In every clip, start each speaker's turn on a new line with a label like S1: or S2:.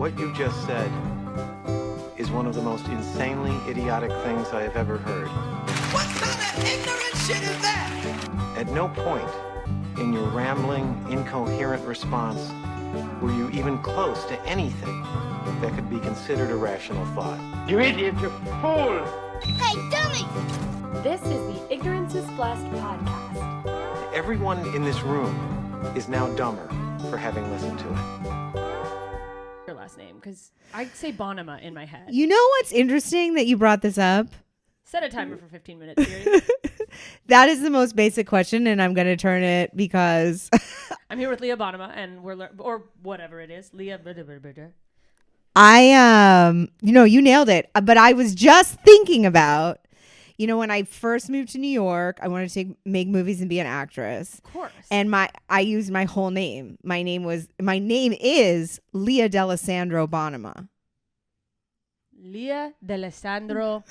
S1: What you just said is one of the most insanely idiotic things I have ever heard.
S2: What kind of ignorant shit is that?
S1: At no point in your rambling, incoherent response were you even close to anything that could be considered a rational thought.
S3: You idiot, you fool!
S4: Hey, dummy!
S5: This is the Ignorance is Blessed podcast.
S1: Everyone in this room is now dumber for having listened to it.
S5: Your last name, because I say Bonnema in my head.
S6: You know what's interesting that you brought this up?
S5: Set a timer for 15 minutes. Period.
S6: That is the most basic question, and I'm going to turn it because
S5: I'm here with Leah Bonnema, and we're or whatever it is, Leah.
S6: You nailed it. But I was just thinking about, when I first moved to New York, I wanted to make movies and be an actress.
S5: Of course.
S6: And I used my whole name. My name is Leah D'Alessandro Bonnema.
S5: Leah D'Alessandro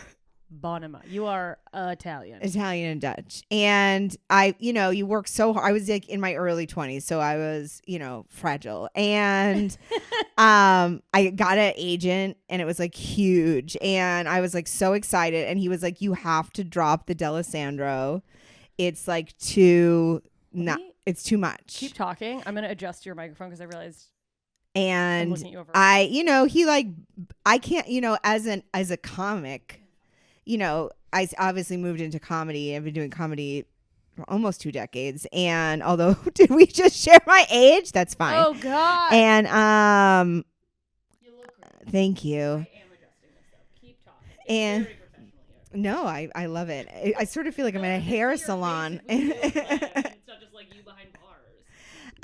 S5: Bonnema. You are Italian
S6: and Dutch. And you work so hard. I was like in my early 20s, so I was, fragile. And I got an agent, and it was like huge. And I was like so excited. And he was like, you have to drop the D'Alessandro. It's like it's too much.
S5: Keep talking. I'm going to adjust your microphone because I realized.
S6: And I can't, as a comic, I obviously moved into comedy. I've been doing comedy for almost 2 decades. And although, did we just share my age? That's fine.
S5: Oh, God.
S6: And,
S5: you look great.
S6: Thank you.
S5: I am adjusting this stuff. Keep talking. It's
S6: And
S5: very professional here.
S6: no, I love it. I sort of feel like I'm in a hair salon.
S5: It's not just like you behind bars.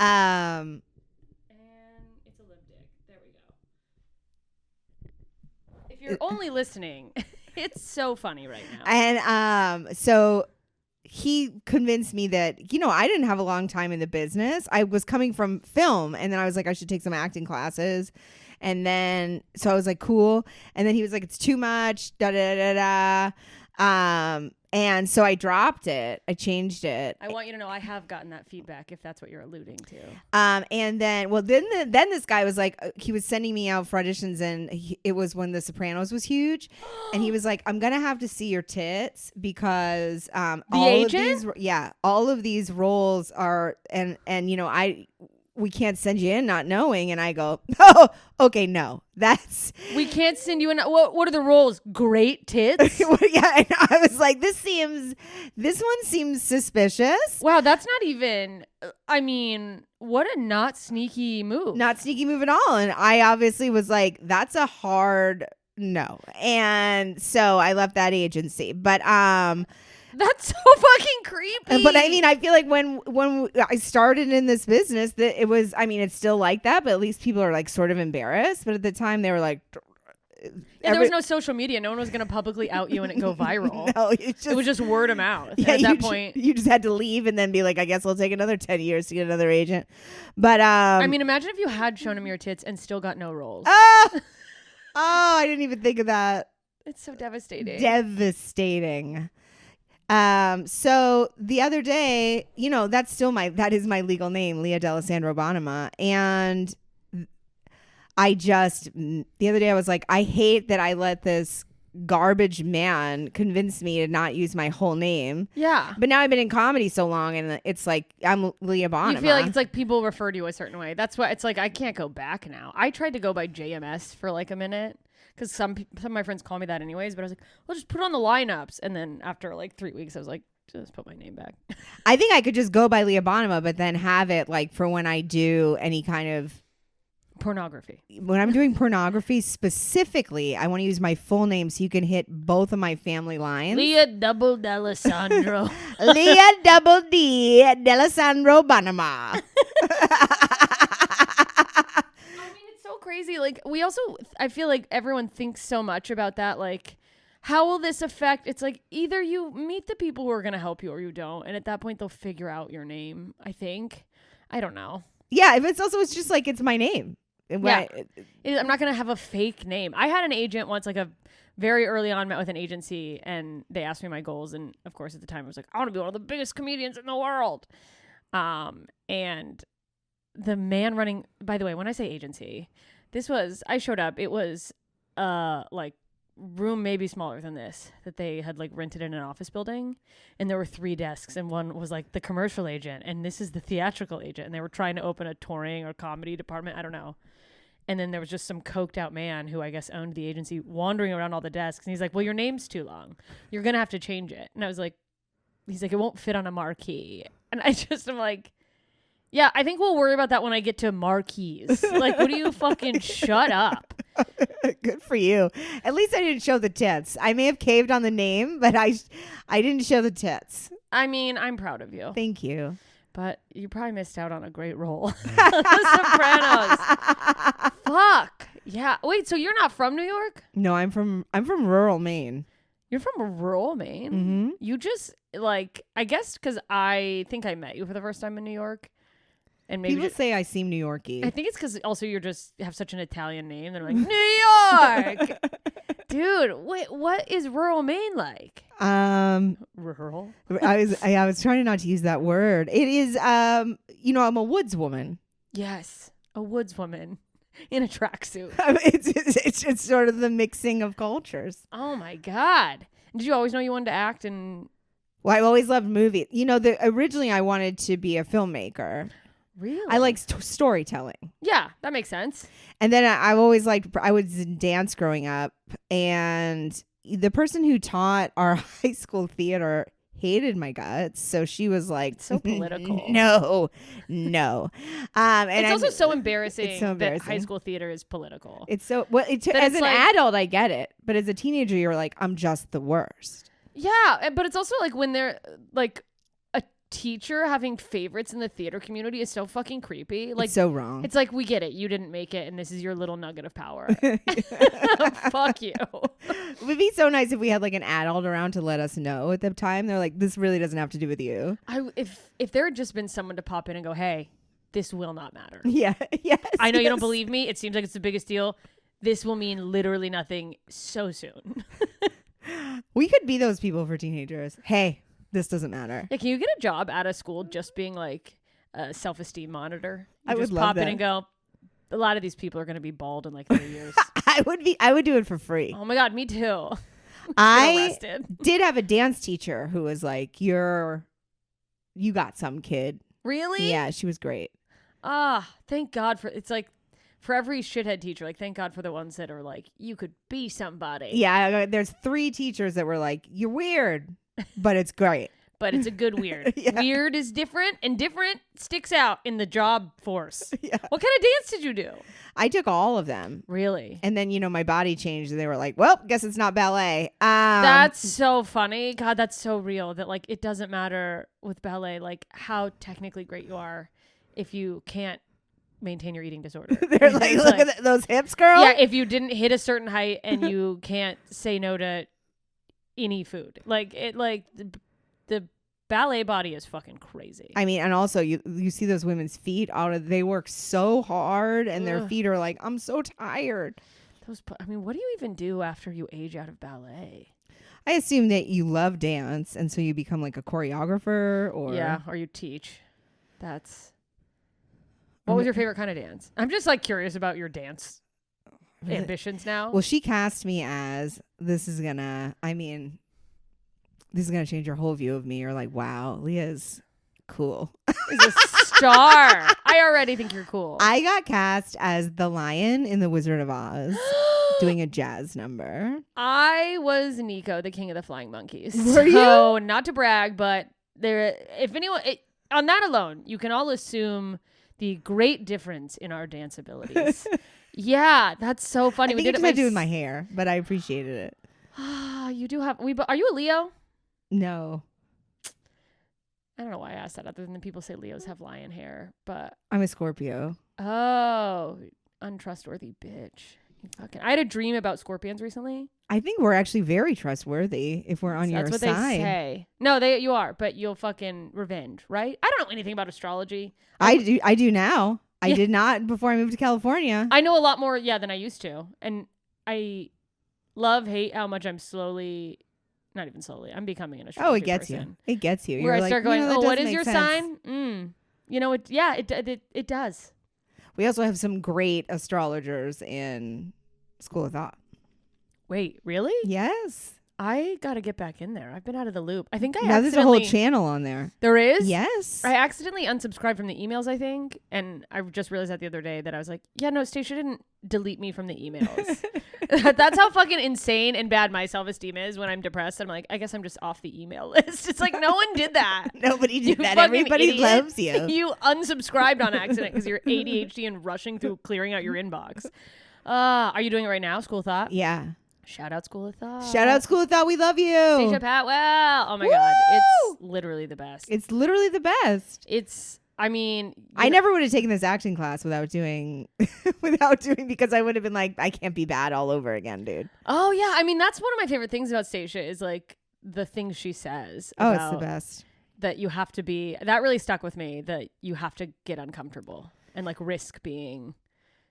S6: And
S5: It's a lip dick. There we go. If you're only listening, it's so funny right now.
S6: And so he convinced me that, I didn't have a long time in the business. I was coming from film, and then I was like, I should take some acting classes. And then, so I was like, cool. And then he was like, it's too much, da da da da. And so I dropped it. I changed it.
S5: I want you to know I have gotten that feedback, if that's what you're alluding to.
S6: And then, then this guy was like, he was sending me out for auditions, and it was when The Sopranos was huge, and he was like, I'm gonna have to see your tits because all of these roles are, and we can't send you in not knowing. And I go, oh, okay, no,
S5: we can't send you in. What are the roles? Great tits.
S6: Yeah, and I was like, this one seems suspicious.
S5: Wow, that's not even. I mean, what a not sneaky move.
S6: Not sneaky move at all. And I obviously was like, that's a hard no. And so I left that agency, but
S5: that's so fucking creepy.
S6: But I mean, I feel like when I started in this business, that it was, it's still like that, but at least people are like sort of embarrassed. But at the time they were like,
S5: there was no social media. No one was going to publicly out you and it go viral.
S6: No, it
S5: was just word of mouth.
S6: Yeah,
S5: at that point,
S6: you just had to leave and then be like, I guess I'll take another 10 years to get another agent. But
S5: imagine if you had shown him your tits and still got no roles.
S6: I didn't even think of that.
S5: It's so devastating.
S6: Devastating. So the other day, that is my legal name, Leah D'Alessandro Bonnema. And the other day I was like, I hate that I let this garbage man convince me to not use my whole name.
S5: Yeah.
S6: But now I've been in comedy so long, and it's like, I'm Leah Bonnema.
S5: You feel like it's like people refer to you a certain way. That's why it's like, I can't go back now. I tried to go by JMS for like a minute, because some of my friends call me that anyways, but I was like, well, just put it on the lineups. And then after like 3 weeks, I was like, just put my name back.
S6: I think I could just go by Leah Bonnema, but then have it like for when I do any kind of
S5: pornography.
S6: When I'm doing pornography specifically, I want to use my full name so you can hit both of my family lines.
S5: Leah Double D'Alessandro.
S6: Leah Double D D'Alessandro Bonnema.
S5: Crazy. Like, I feel like everyone thinks so much about that. Like, how will this affect? It's like either you meet the people who are going to help you or you don't. And at that point, they'll figure out your name, I think. I don't know.
S6: Yeah. If it's just like, it's my name.
S5: Yeah. I'm not going to have a fake name. I had an agent once, like a very early on, met with an agency, and they asked me my goals. And of course, at the time, I was like, I want to be one of the biggest comedians in the world. And the man running, by the way, when I say agency, I showed up. It was like room maybe smaller than this that they had like rented in an office building, and there were 3 desks, and one was like the commercial agent, and this is the theatrical agent, and they were trying to open a touring or comedy department. I don't know. And then there was just some coked out man who I guess owned the agency wandering around all the desks, and he's like, well, your name's too long, you're gonna have to change it. And I was like, he's like, it won't fit on a marquee. And I just am like, yeah, I think we'll worry about that when I get to marquees. Like, what do you fucking shut up?
S6: Good for you. At least I didn't show the tits. I may have caved on the name, but I didn't show the tits.
S5: I mean, I'm proud of you.
S6: Thank you.
S5: But you probably missed out on a great role. The Sopranos. Fuck. Yeah. Wait, so you're not from New York?
S6: No, I'm from rural Maine.
S5: You're from rural Maine?
S6: Mm-hmm.
S5: You just, like, I guess because I think I met you for the first time in New York. And maybe
S6: People say I seem New Yorky.
S5: I think it's because also you're just have such an Italian name. They're like, New York! Dude, wait, what is rural Maine like? Rural?
S6: I was trying not to use that word. It is, I'm a woods woman.
S5: Yes, a woodswoman in a tracksuit.
S6: It's sort of the mixing of cultures.
S5: Oh my God. Did you always know you wanted to act? And
S6: Well, I've always loved movies. Originally I wanted to be a filmmaker.
S5: really?
S6: I like storytelling.
S5: Yeah, that makes sense.
S6: And then I've always I was in dance growing up, and the person who taught our high school theater hated my guts. So she was like,
S5: It's so political.
S6: No. And
S5: It's also so embarrassing,
S6: it's so embarrassing.
S5: that high school theater is political.
S6: It's so, well, as
S5: it's
S6: an
S5: like-
S6: adult, I get it. But as a teenager, you're like, I'm just the worst.
S5: Yeah, but it's also like when they're like a teacher having favorites in the theater community is so fucking creepy. Like
S6: It's so wrong.
S5: it's like, we get it. You didn't make it, and this is your little nugget of power. Fuck you.
S6: It would be so nice if we had like an adult around to let us know at the time. They're like, this really doesn't have to do with you.
S5: If there had just been someone to pop in and go, hey, this will not matter.
S6: Yeah. Yes.
S5: I know you don't
S6: yes.
S5: believe me. It seems like it's the biggest deal. This will mean literally nothing so soon.
S6: We could be those people for teenagers. Hey, this doesn't matter.
S5: Yeah, can you get a job at a school just being like a self-esteem monitor? You
S6: I would
S5: just
S6: love
S5: pop
S6: that.
S5: in and go, a lot of these people are going to be bald in like 3 years.
S6: I would do it for free.
S5: Oh my God, me too.
S6: I
S5: arrested.
S6: did have a dance teacher who was like, you got some kid.
S5: Really?
S6: Yeah, she was great.
S5: Thank God it's like for every shithead teacher, like thank God for the ones that are like, you could be somebody.
S6: Yeah, there's 3 teachers that were like, you're weird, but it's great.
S5: But it's a good weird.
S6: Yeah.
S5: Weird is different, and different sticks out in the job force.
S6: Yeah.
S5: What kind of dance did you do?
S6: I took all of them.
S5: Really?
S6: And then, my body changed and they were like, well, guess it's not ballet.
S5: That's so funny. God, that's so real that like it doesn't matter with ballet, like how technically great you are if you can't maintain your eating disorder.
S6: They're like,
S5: It's
S6: look at those hips, girl.
S5: Yeah, if you didn't hit a certain height and you can't say no to any food. Like the ballet body is fucking crazy.
S6: I mean, and also you see those women's feet they work so hard and their
S5: Ugh.
S6: feet are like, I'm so tired.
S5: What do you even do after you age out of ballet?
S6: I assume that you love dance and so you become like a choreographer or
S5: or you teach. What was your favorite kind of dance? I'm just like curious about your dance ambitions now.
S6: Well, she cast me as this is gonna change your whole view of me. You're like, wow, Leah's cool.
S5: Is a star. I already think you're cool.
S6: I got cast as the lion in The Wizard of Oz doing a jazz number.
S5: I was Nico, the king of the flying monkeys.
S6: Were you?
S5: So, not to brag, but on that alone, you can all assume the great difference in our dance abilities. Yeah, that's so funny.
S6: I think it had to do with my hair, but I appreciated it.
S5: You do have. Are you a Leo?
S6: No,
S5: I don't know why I asked that, other than people say Leos have lion hair, but
S6: I'm a Scorpio.
S5: oh, untrustworthy bitch. I had a dream about scorpions recently.
S6: I think we're actually very trustworthy if we're on your
S5: That's what
S6: side.
S5: they say. No, you are, but you'll fucking revenge, right? I don't know anything about astrology.
S6: I do now. I
S5: Yeah.
S6: did not before I moved to California.
S5: I know a lot more, than I used to. And I hate how much I'm slowly, not even slowly, I'm becoming an astrology
S6: Oh, it gets
S5: person.
S6: you. It gets you.
S5: Where
S6: You're
S5: I start
S6: like,
S5: going,
S6: that
S5: what
S6: doesn't
S5: is
S6: make
S5: your
S6: sense.
S5: sign? It does.
S6: We also have some great astrologers in School of Thought.
S5: Wait, really?
S6: Yes.
S5: I got to get back in there. I've been out of the loop. I think I
S6: Now there's a whole
S5: accidentally...
S6: channel on there.
S5: There is?
S6: Yes.
S5: I accidentally unsubscribed from the emails, I think. And I just realized that the other day that I was like, yeah, no, Stacia didn't delete me from the emails. That's how fucking insane and bad my self-esteem is when I'm depressed. I'm like, I guess I'm just off the email list. It's like, no one did that.
S6: Nobody did
S5: You
S6: that.
S5: fucking
S6: Everybody
S5: idiot.
S6: loves you.
S5: You unsubscribed on accident because you're ADHD and rushing through clearing out your inbox. Are you doing it right now, School of Thought?
S6: Yeah.
S5: Shout out School of Thought.
S6: Shout out School of Thought. We love you.
S5: Stacia Patwell. Oh my God. It's literally the best.
S6: It's literally the best.
S5: I mean,
S6: I never would have taken this acting class without doing because I would have been like, I can't be bad all over again, dude.
S5: Oh yeah. I mean, that's one of my favorite things about Stacia is like the things she says.
S6: Oh, it's the
S5: about
S6: best.
S5: That you have to be, that really stuck with me, that you have to get uncomfortable and like risk being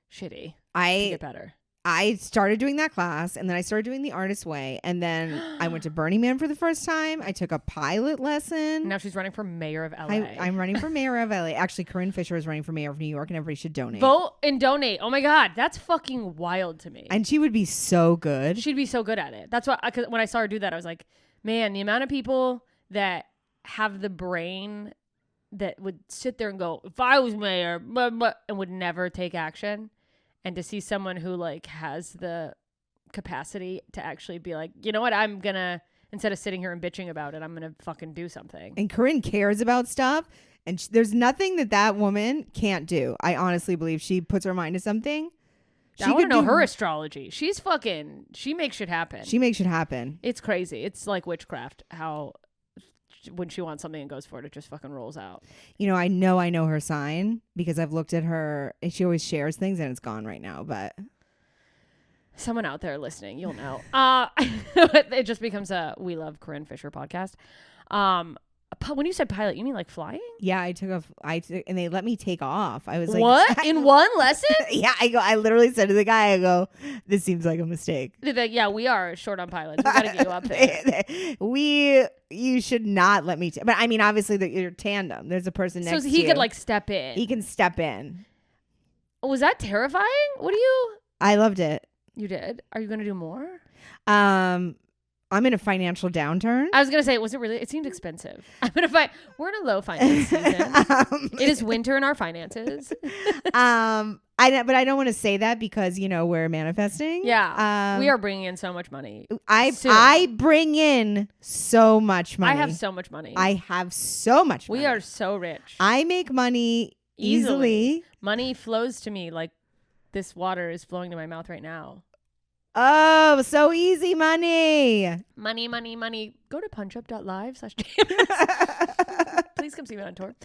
S5: shitty to get better.
S6: I started doing that class, and then I started doing the artist way, and then I went to Burning Man for the first time. I took a pilot lesson.
S5: Now she's running for mayor of LA.
S6: I'm running for mayor of LA. Actually, Corinne Fisher is running for mayor of New York, and everybody should donate.
S5: Vote and donate. Oh my God, that's fucking wild to me.
S6: And she would be so good.
S5: She'd be so good at it. That's why, cause when I saw her do that, I was like, man, the amount of people that have the brain that would sit there and go, if I was mayor, blah, blah, and would never take action. And to see someone who like has the capacity to actually be like, you know what, I'm gonna, instead of sitting here and bitching about it, I'm gonna fucking do something.
S6: And Corinne cares about stuff, and there's nothing that woman can't do. I honestly believe she puts her mind to something.
S5: I want to know her astrology. She's fucking, she makes shit happen.
S6: She makes it happen.
S5: It's crazy. It's like witchcraft, how when she wants something and goes for it, it just fucking rolls out.
S6: You know, I know her sign because I've looked at her, and she always shares things, and it's gone right now, but
S5: someone out there listening, you'll know. It just becomes a We Love Corinne Fisher podcast. When you said pilot, you mean like flying?
S6: yeah, and they let me take off. I was like,
S5: what? In one lesson?
S6: Yeah, I literally said to the guy, I go, this seems like a mistake.
S5: They're like, yeah, we are short on pilots. We gotta get you up there.
S6: You should not let me. But I mean, obviously, you're tandem. There's a person next to you.
S5: So he could like step in.
S6: He can step in.
S5: Was that terrifying? What do you?
S6: I loved it.
S5: You did? Are you gonna do more?
S6: I'm in a financial downturn.
S5: I was gonna say, was it really? It seemed expensive. We're in a low finance season. It is winter in our finances.
S6: But I don't want to say that because we're manifesting.
S5: Yeah, we are bringing in so much money.
S6: I bring in so much money.
S5: I have so much money.
S6: I have so much money.
S5: We are so rich.
S6: I make money easily.
S5: Money flows to me like this water is flowing to my mouth right now.
S6: Oh, so easy money.
S5: Money, money, money. Go to punchup.live/ Please come see me on tour.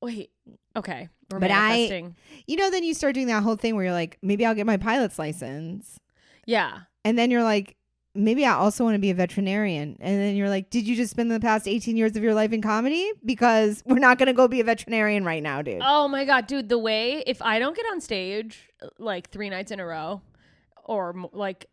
S5: Wait. Okay. We're manifesting.
S6: Then you start doing that whole thing where you're like, maybe I'll get my pilot's license.
S5: Yeah.
S6: And then you're like, maybe I also want to be a veterinarian. And then you're like, did you just spend the past 18 years of your life in comedy? Because we're not going to go be a veterinarian right now, dude.
S5: Oh my God, dude. The way, if I don't get on stage like 3 nights in a row, or like,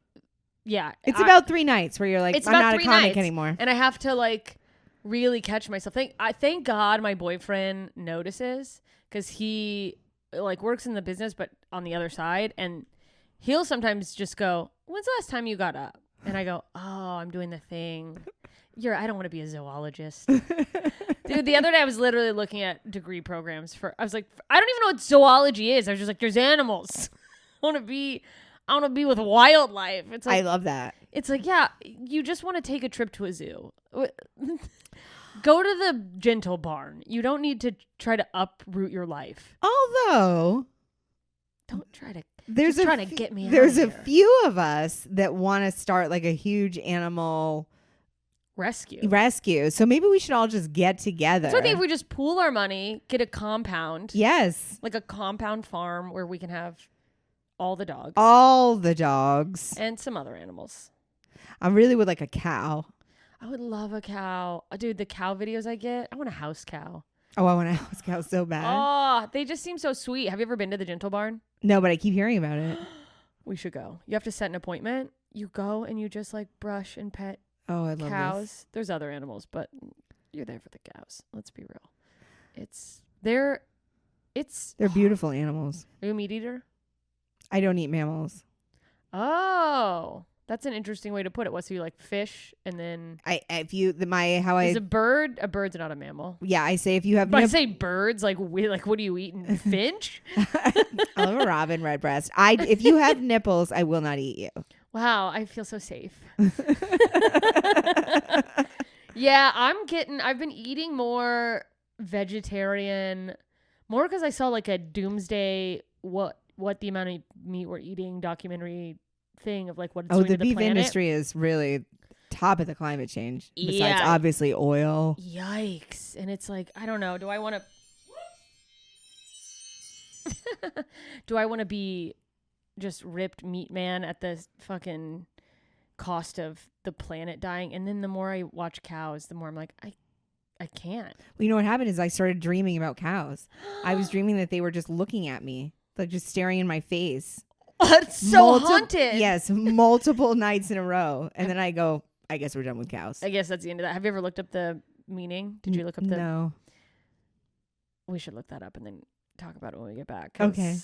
S5: yeah.
S6: It's about 3 nights where you're like,
S5: it's
S6: I'm
S5: about
S6: not a
S5: 3
S6: comic
S5: nights,
S6: anymore.
S5: And I have to like really catch myself. Thank God my boyfriend notices, because he like works in the business, but on the other side. And he'll sometimes just go, when's the last time you got up? And I go, oh, I'm doing the thing. I don't want to be a zoologist. Dude, the other day I was literally looking at degree programs I was like, I don't even know what zoology is. I was just like, there's animals. I want to be with wildlife. It's like,
S6: I love that.
S5: It's like, yeah, you just want to take a trip to a zoo. Go to the Gentle Barn. You don't need to try to uproot your life.
S6: Although,
S5: don't try to.
S6: There's
S5: trying to get me.
S6: There's
S5: out
S6: a
S5: of here.
S6: few of us that want to start like a huge animal
S5: rescue.
S6: So maybe we should all just get together.
S5: So I think if we just pool our money, get a compound.
S6: Yes.
S5: Like a compound farm where we can have all the dogs.
S6: All the dogs.
S5: And some other animals.
S6: I really would like a cow.
S5: I would love a cow. Dude, the cow videos I get, I want a house cow.
S6: Oh, I want a house cow so bad.
S5: Oh, they just seem so sweet. Have you ever been to the Gentle Barn?
S6: No, but I keep hearing about it.
S5: We should go. You have to set an appointment. You go and you just like brush and pet
S6: Oh, I love
S5: cows.
S6: this.
S5: There's other animals, but you're there for the cows. Let's be real.
S6: They're beautiful animals.
S5: Are you a meat eater?
S6: I don't eat mammals.
S5: Oh, that's an interesting way to put it. What, so you like fish and then
S6: Is
S5: a bird's not a mammal.
S6: Yeah, I say if you have
S5: But I say birds, like what are you eating? Finch?
S6: I love a robin redbreast. If you have nipples, I will not eat you.
S5: Wow, I feel so safe. Yeah, I've been eating more vegetarian, more because I saw like a doomsday what the amount of meat we're eating documentary thing of like what it's doing to the
S6: beef
S5: planet.
S6: industry is really top of the climate change. Besides
S5: Yeah.
S6: obviously oil.
S5: Yikes. And it's like, I don't know, do I want to be just ripped meat man at the fucking cost of the planet dying? And then the more I watch cows, the more I'm like, I can't.
S6: Well, you know what happened is I started dreaming about cows. I was dreaming that they were just looking at me, like just staring in my face.
S5: That's so haunted.
S6: Yes, multiple nights in a row. And then I go, I guess we're done with cows.
S5: I guess that's the end of that. Have you ever looked up the meaning? Did you look up the...
S6: No.
S5: We should look that up and then talk about it when we get back. 'Cause
S6: Okay.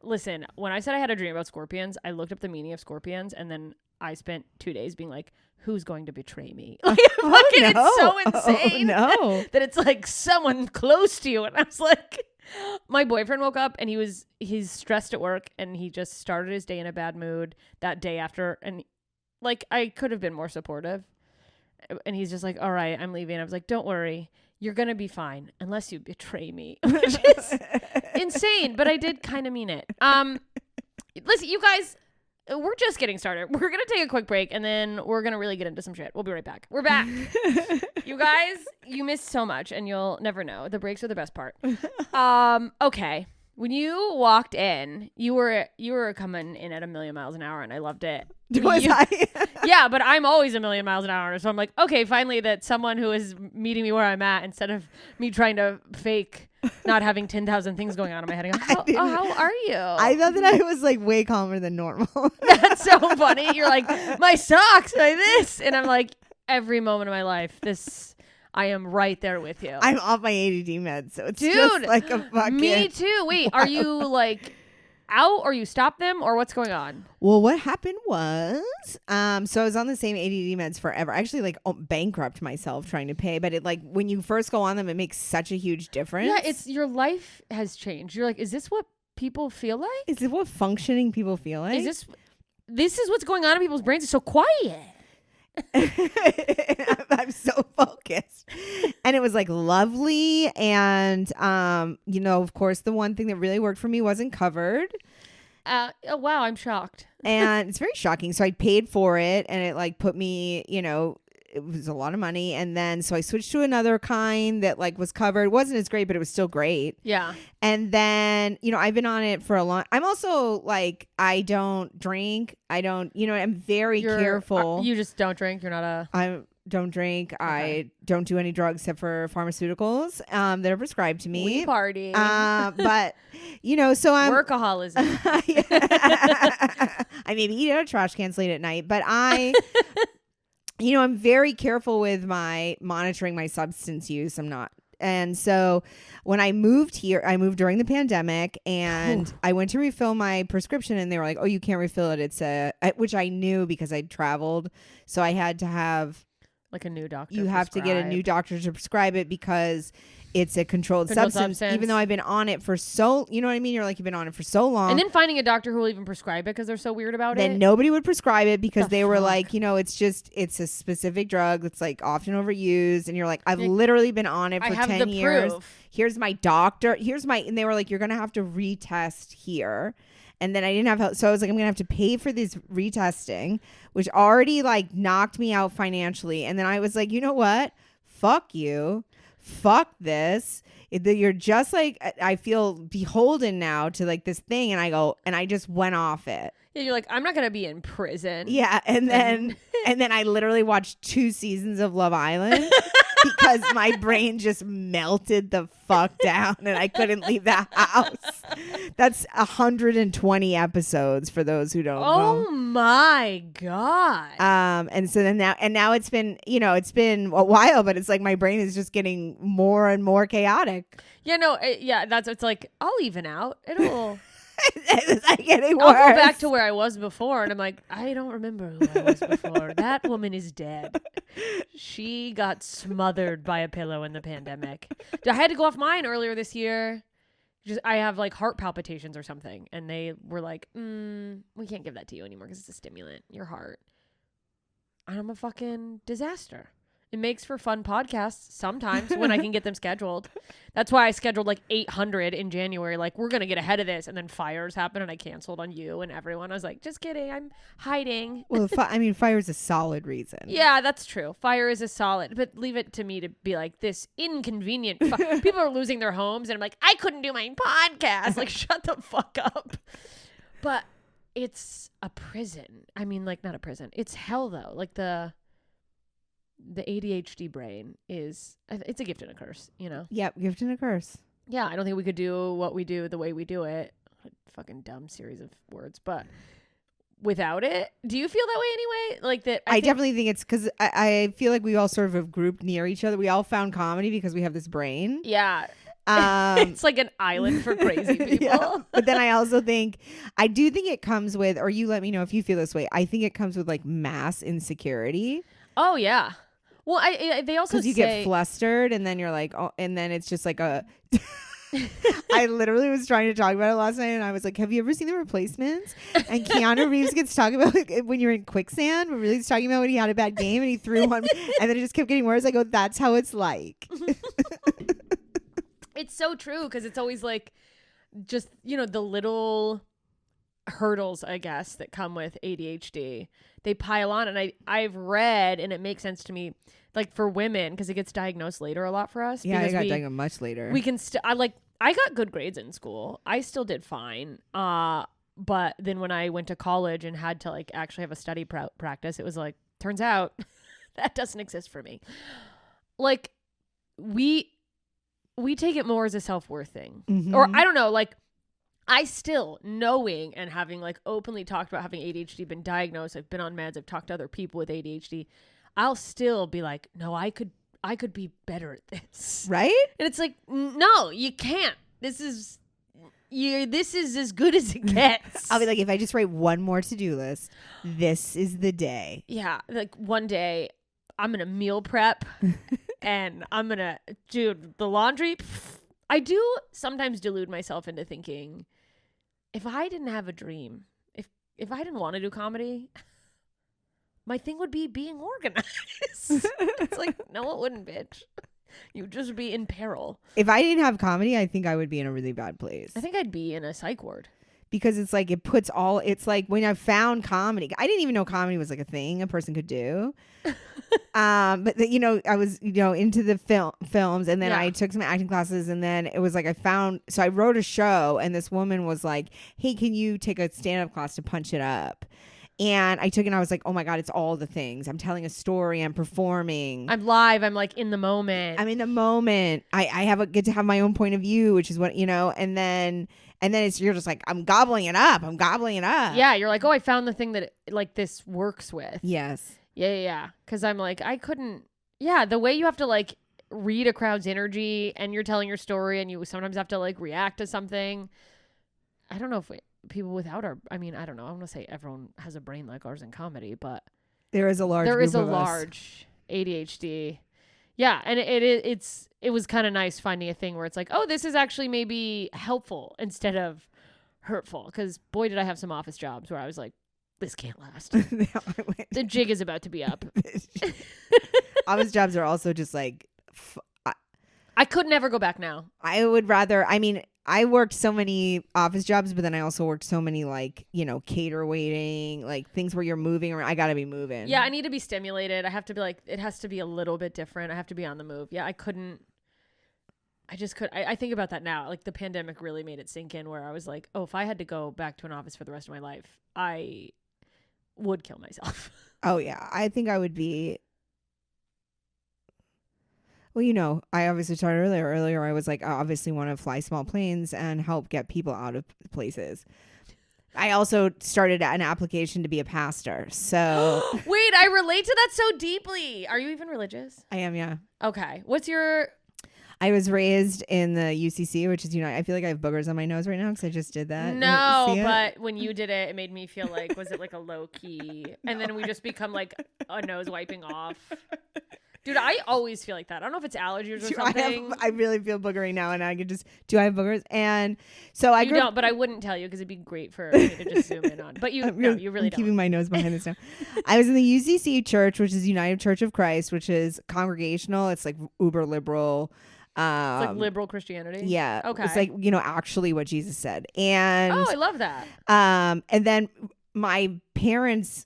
S5: Listen, when I said I had a dream about scorpions, I looked up the meaning of scorpions and then I spent 2 days being like, who's going to betray me? Like, it's so insane that it's like someone close to you. And I was like, my boyfriend woke up and he's stressed at work and he just started his day in a bad mood that day after. And like, I could have been more supportive. And he's just like, all right, I'm leaving. I was like, don't worry. You're going to be fine unless you betray me, which is insane. But I did kind of mean it. Listen, you guys, we're just getting started. We're going to take a quick break and then we're going to really get into some shit. We'll be right back. We're back. You guys, you missed so much and you'll never know. The breaks are the best part. Okay. When you walked in, you were coming in at 1,000,000 miles an hour and I loved it.
S6: Was I?
S5: Yeah, but I'm always 1,000,000 miles an hour. So I'm like, okay, finally that someone who is meeting me where I'm at instead of me trying to fake not having 10,000 things going on in my head. How are you?
S6: I thought that I was like way calmer than normal.
S5: That's so funny. You're like, my socks, my this. And I'm like, every moment of my life, I am right there with you.
S6: I'm off my ADD meds, so it's just like a fucking...
S5: Me too. Wait, are you like out or you stop them or what's going on?
S6: Well, what happened was, so I was on the same ADD meds forever. I actually like bankrupt myself trying to pay, but it like when you first go on them, it makes such a huge difference.
S5: Yeah, it's your life has changed. You're like, is this what people feel like?
S6: Is it what functioning people feel like?
S5: This is what's going on in people's brains? It's so quiet.
S6: I'm so focused, and it was like lovely, and of course the one thing that really worked for me wasn't covered.
S5: Oh, wow, I'm shocked.
S6: And it's very shocking. So I paid for it and it like put me, it was a lot of money. And then so I switched to another kind that like was covered. It wasn't as great, but it was still great.
S5: Yeah.
S6: And then, I've been on it for a long. I'm also like, I don't drink. I don't, I'm very careful.
S5: You just don't drink. You're not a...
S6: I don't drink. Okay. I don't do any drugs except for pharmaceuticals that are prescribed to me.
S5: We party.
S6: But, so I'm...
S5: Workaholism.
S6: I maybe eat out of trash cans late at night, but I'm very careful with my monitoring my substance use. I'm not. And so when I moved here, I moved during the pandemic and I went to refill my prescription and they were like, oh, you can't refill it. It's which I knew because I'd traveled. So I had to have
S5: like a new doctor.
S6: You have to get a new doctor to prescribe it because it's a controlled substance, even though I've been on it for so, you know what I mean? You're like, you've been on it for so long.
S5: And then finding a doctor who will even prescribe it because they're so weird about it.
S6: Then nobody would prescribe it because they were like, it's a specific drug that's like often overused. And you're like, I've literally been on it for 10 years.
S5: Proof.
S6: Here's my doctor. And they were like, you're going to have to retest here. And then I didn't have help. So I was like, I'm going to have to pay for this retesting, which already like knocked me out financially. And then I was like, you know what? Fuck you. Fuck this. You're just like, I feel beholden now to like this thing. And I just went off it.
S5: Yeah, you're like, I'm not gonna be in prison.
S6: Yeah, and then I literally watched 2 seasons of Love Island because my brain just melted the fuck down and I couldn't leave the house. That's 120 episodes for those who don't know.
S5: Oh my god.
S6: And so then now it's been, it's been a while, but it's like my brain is just getting more and more chaotic.
S5: Yeah, no, it's like I'll even out. It'll.
S6: It's like getting worse.
S5: I'll go back to where I was before, and I'm like, I don't remember who I was before. That woman is dead. She got smothered by a pillow in the pandemic. I had to go off mine earlier this year. I have like heart palpitations or something, and they were like, we can't give that to you anymore because it's a stimulant. Your heart. And I'm a fucking disaster. It makes for fun podcasts sometimes when I can get them scheduled. That's why I scheduled like 800 in January. Like, we're going to get ahead of this. And then fires happened and I canceled on you and everyone. I was like, just kidding. I'm hiding.
S6: Well, fire is a solid reason.
S5: Yeah, that's true. Fire is a solid. But leave it to me to be like, this inconvenient. People are losing their homes. And I'm like, I couldn't do my podcast. Like, shut the fuck up. But it's a prison. I mean, like, not a prison. It's hell, though. Like, the ADHD brain it's a gift and a curse,
S6: Yep, gift and a curse.
S5: Yeah, I don't think we could do what we do the way we do it. Fucking dumb series of words, but without it, do you feel that way anyway? Like that?
S6: I definitely think it's because I feel like we all sort of have grouped near each other. We all found comedy because we have this brain.
S5: Yeah. It's like an island for crazy people.
S6: Yeah. But then I also think, I do think it comes with, or you let me know if you feel this way, I think it comes with like mass insecurity.
S5: Oh, yeah. Well, they also say...
S6: Because you get flustered and then you're like, oh, and then it's just like a... I literally was trying to talk about it last night and I was like, have you ever seen The Replacements? And Keanu Reeves gets talking about like, when you're in quicksand, but really he's talking about when he had a bad game and he threw one and then it just kept getting worse. I go, that's how it's like.
S5: It's so true because it's always like just, the little hurdles, I guess, that come with ADHD. They pile on, and I've read, and it makes sense to me, like for women, because it gets diagnosed later a lot for us.
S6: Yeah, I got diagnosed much later.
S5: We can I got good grades in school. I still did fine. But then when I went to college and had to like actually have a study practice, it was like, turns out that doesn't exist for me. Like we take it more as a self-worth thing, or I don't know, like. I still, knowing and having like openly talked about having ADHD, been diagnosed, I've been on meds, I've talked to other people with ADHD, I'll still be like, no, I could be better at this.
S6: Right?
S5: And it's like, no, you can't. This is as good as it gets.
S6: I'll be like, if I just write one more to-do list, this is the day.
S5: Yeah. Like one day I'm going to meal prep and I'm going to do the laundry. I do sometimes delude myself into thinking, if I didn't have a dream, if I didn't want to do comedy, my thing would be being organized. It's like, no, it wouldn't, bitch. You'd just be in peril.
S6: If I didn't have comedy, I think I would be in a really bad place.
S5: I think I'd be in a psych ward.
S6: Because it's like, it's like when I found comedy, I didn't even know comedy was like a thing a person could do. But I was, into the films and then I took some acting classes and then it was like, so I wrote a show and this woman was like, hey, can you take a stand-up class to punch it up? And I took it and I was like, oh my God, it's all the things. I'm telling a story. I'm performing.
S5: I'm live. I'm like in the moment.
S6: I'm in the moment. I get to have my own point of view, which is what, and then you're just like, I'm gobbling it up.
S5: Yeah. You're like, oh, I found the thing that this works with.
S6: Yes.
S5: Yeah. Cause I'm like, I couldn't. Yeah. The way you have to like read a crowd's energy and you're telling your story and you sometimes have to like react to something. I don't know if people without I don't know. I'm going to say everyone has a brain like ours in comedy, but
S6: there is a large
S5: ADHD. Yeah. And it was kind of nice finding a thing where it's like, oh, this is actually maybe helpful instead of hurtful. Cause boy, did I have some office jobs where I was like, this can't last. The jig is about to be up.
S6: Office jobs are also just like,
S5: I could never go back now.
S6: I would rather, I worked so many office jobs, but then I also worked so many cater waiting, like things where you're moving around. I gotta be moving.
S5: Yeah, I need to be stimulated. I have to be like, it has to be a little bit different. I have to be on the move. Yeah, I couldn't. I just could. I think about that now. Like the pandemic really made it sink in where I was like, oh, if I had to go back to an office for the rest of my life, I would kill myself.
S6: Oh yeah, I think I would be. Well, you know, I obviously started earlier. Earlier, I was like, I obviously want to fly small planes and help get people out of places. I also started an application to be a pastor. So
S5: Wait, I relate to that so deeply. Are you even religious?
S6: I am, yeah.
S5: Okay. What's your...
S6: I was raised in the UCC, which is, you know, I feel like I have boogers on my nose right now because I just did that.
S5: No,
S6: See it?
S5: but when you did it, it made me feel like, was it like a low key? And then we just become like a nose wiping off. Dude, I always feel like that. I don't know if it's allergies or something.
S6: I really feel boogery now, and I could just, do I have boogers? And so I
S5: You
S6: grew
S5: don't, but I wouldn't tell you because it'd be great for me to just zoom in on. But you, no, you really
S6: I'm
S5: don't.
S6: keeping my nose behind this now. I was in the UCC church, which is United Church of Christ, which is congregational. It's like uber liberal.
S5: It's like liberal Christianity.
S6: Yeah.
S5: Okay.
S6: It's like, you know, actually what Jesus said. And
S5: oh, I love that.
S6: and then my parents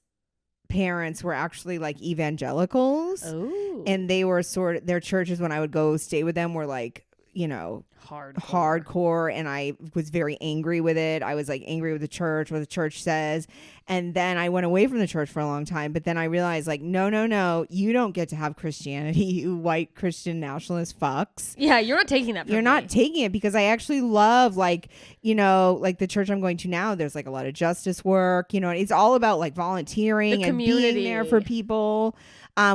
S6: were actually like evangelicals.
S5: Oh.
S6: And they were their churches when I would go stay with them were like, you know, hardcore, and I was very angry with it. I was like angry with the church, what the church says. And then I went away from the church for a long time, but then I realized like, no, you don't get to have Christianity, you white Christian nationalist fucks.
S5: Yeah, you're not taking that from
S6: You're
S5: me.
S6: not taking it, because I actually love, like, you know, like the church I'm going to now, there's like a lot of justice work, you know, it's all about like volunteering and being there for people.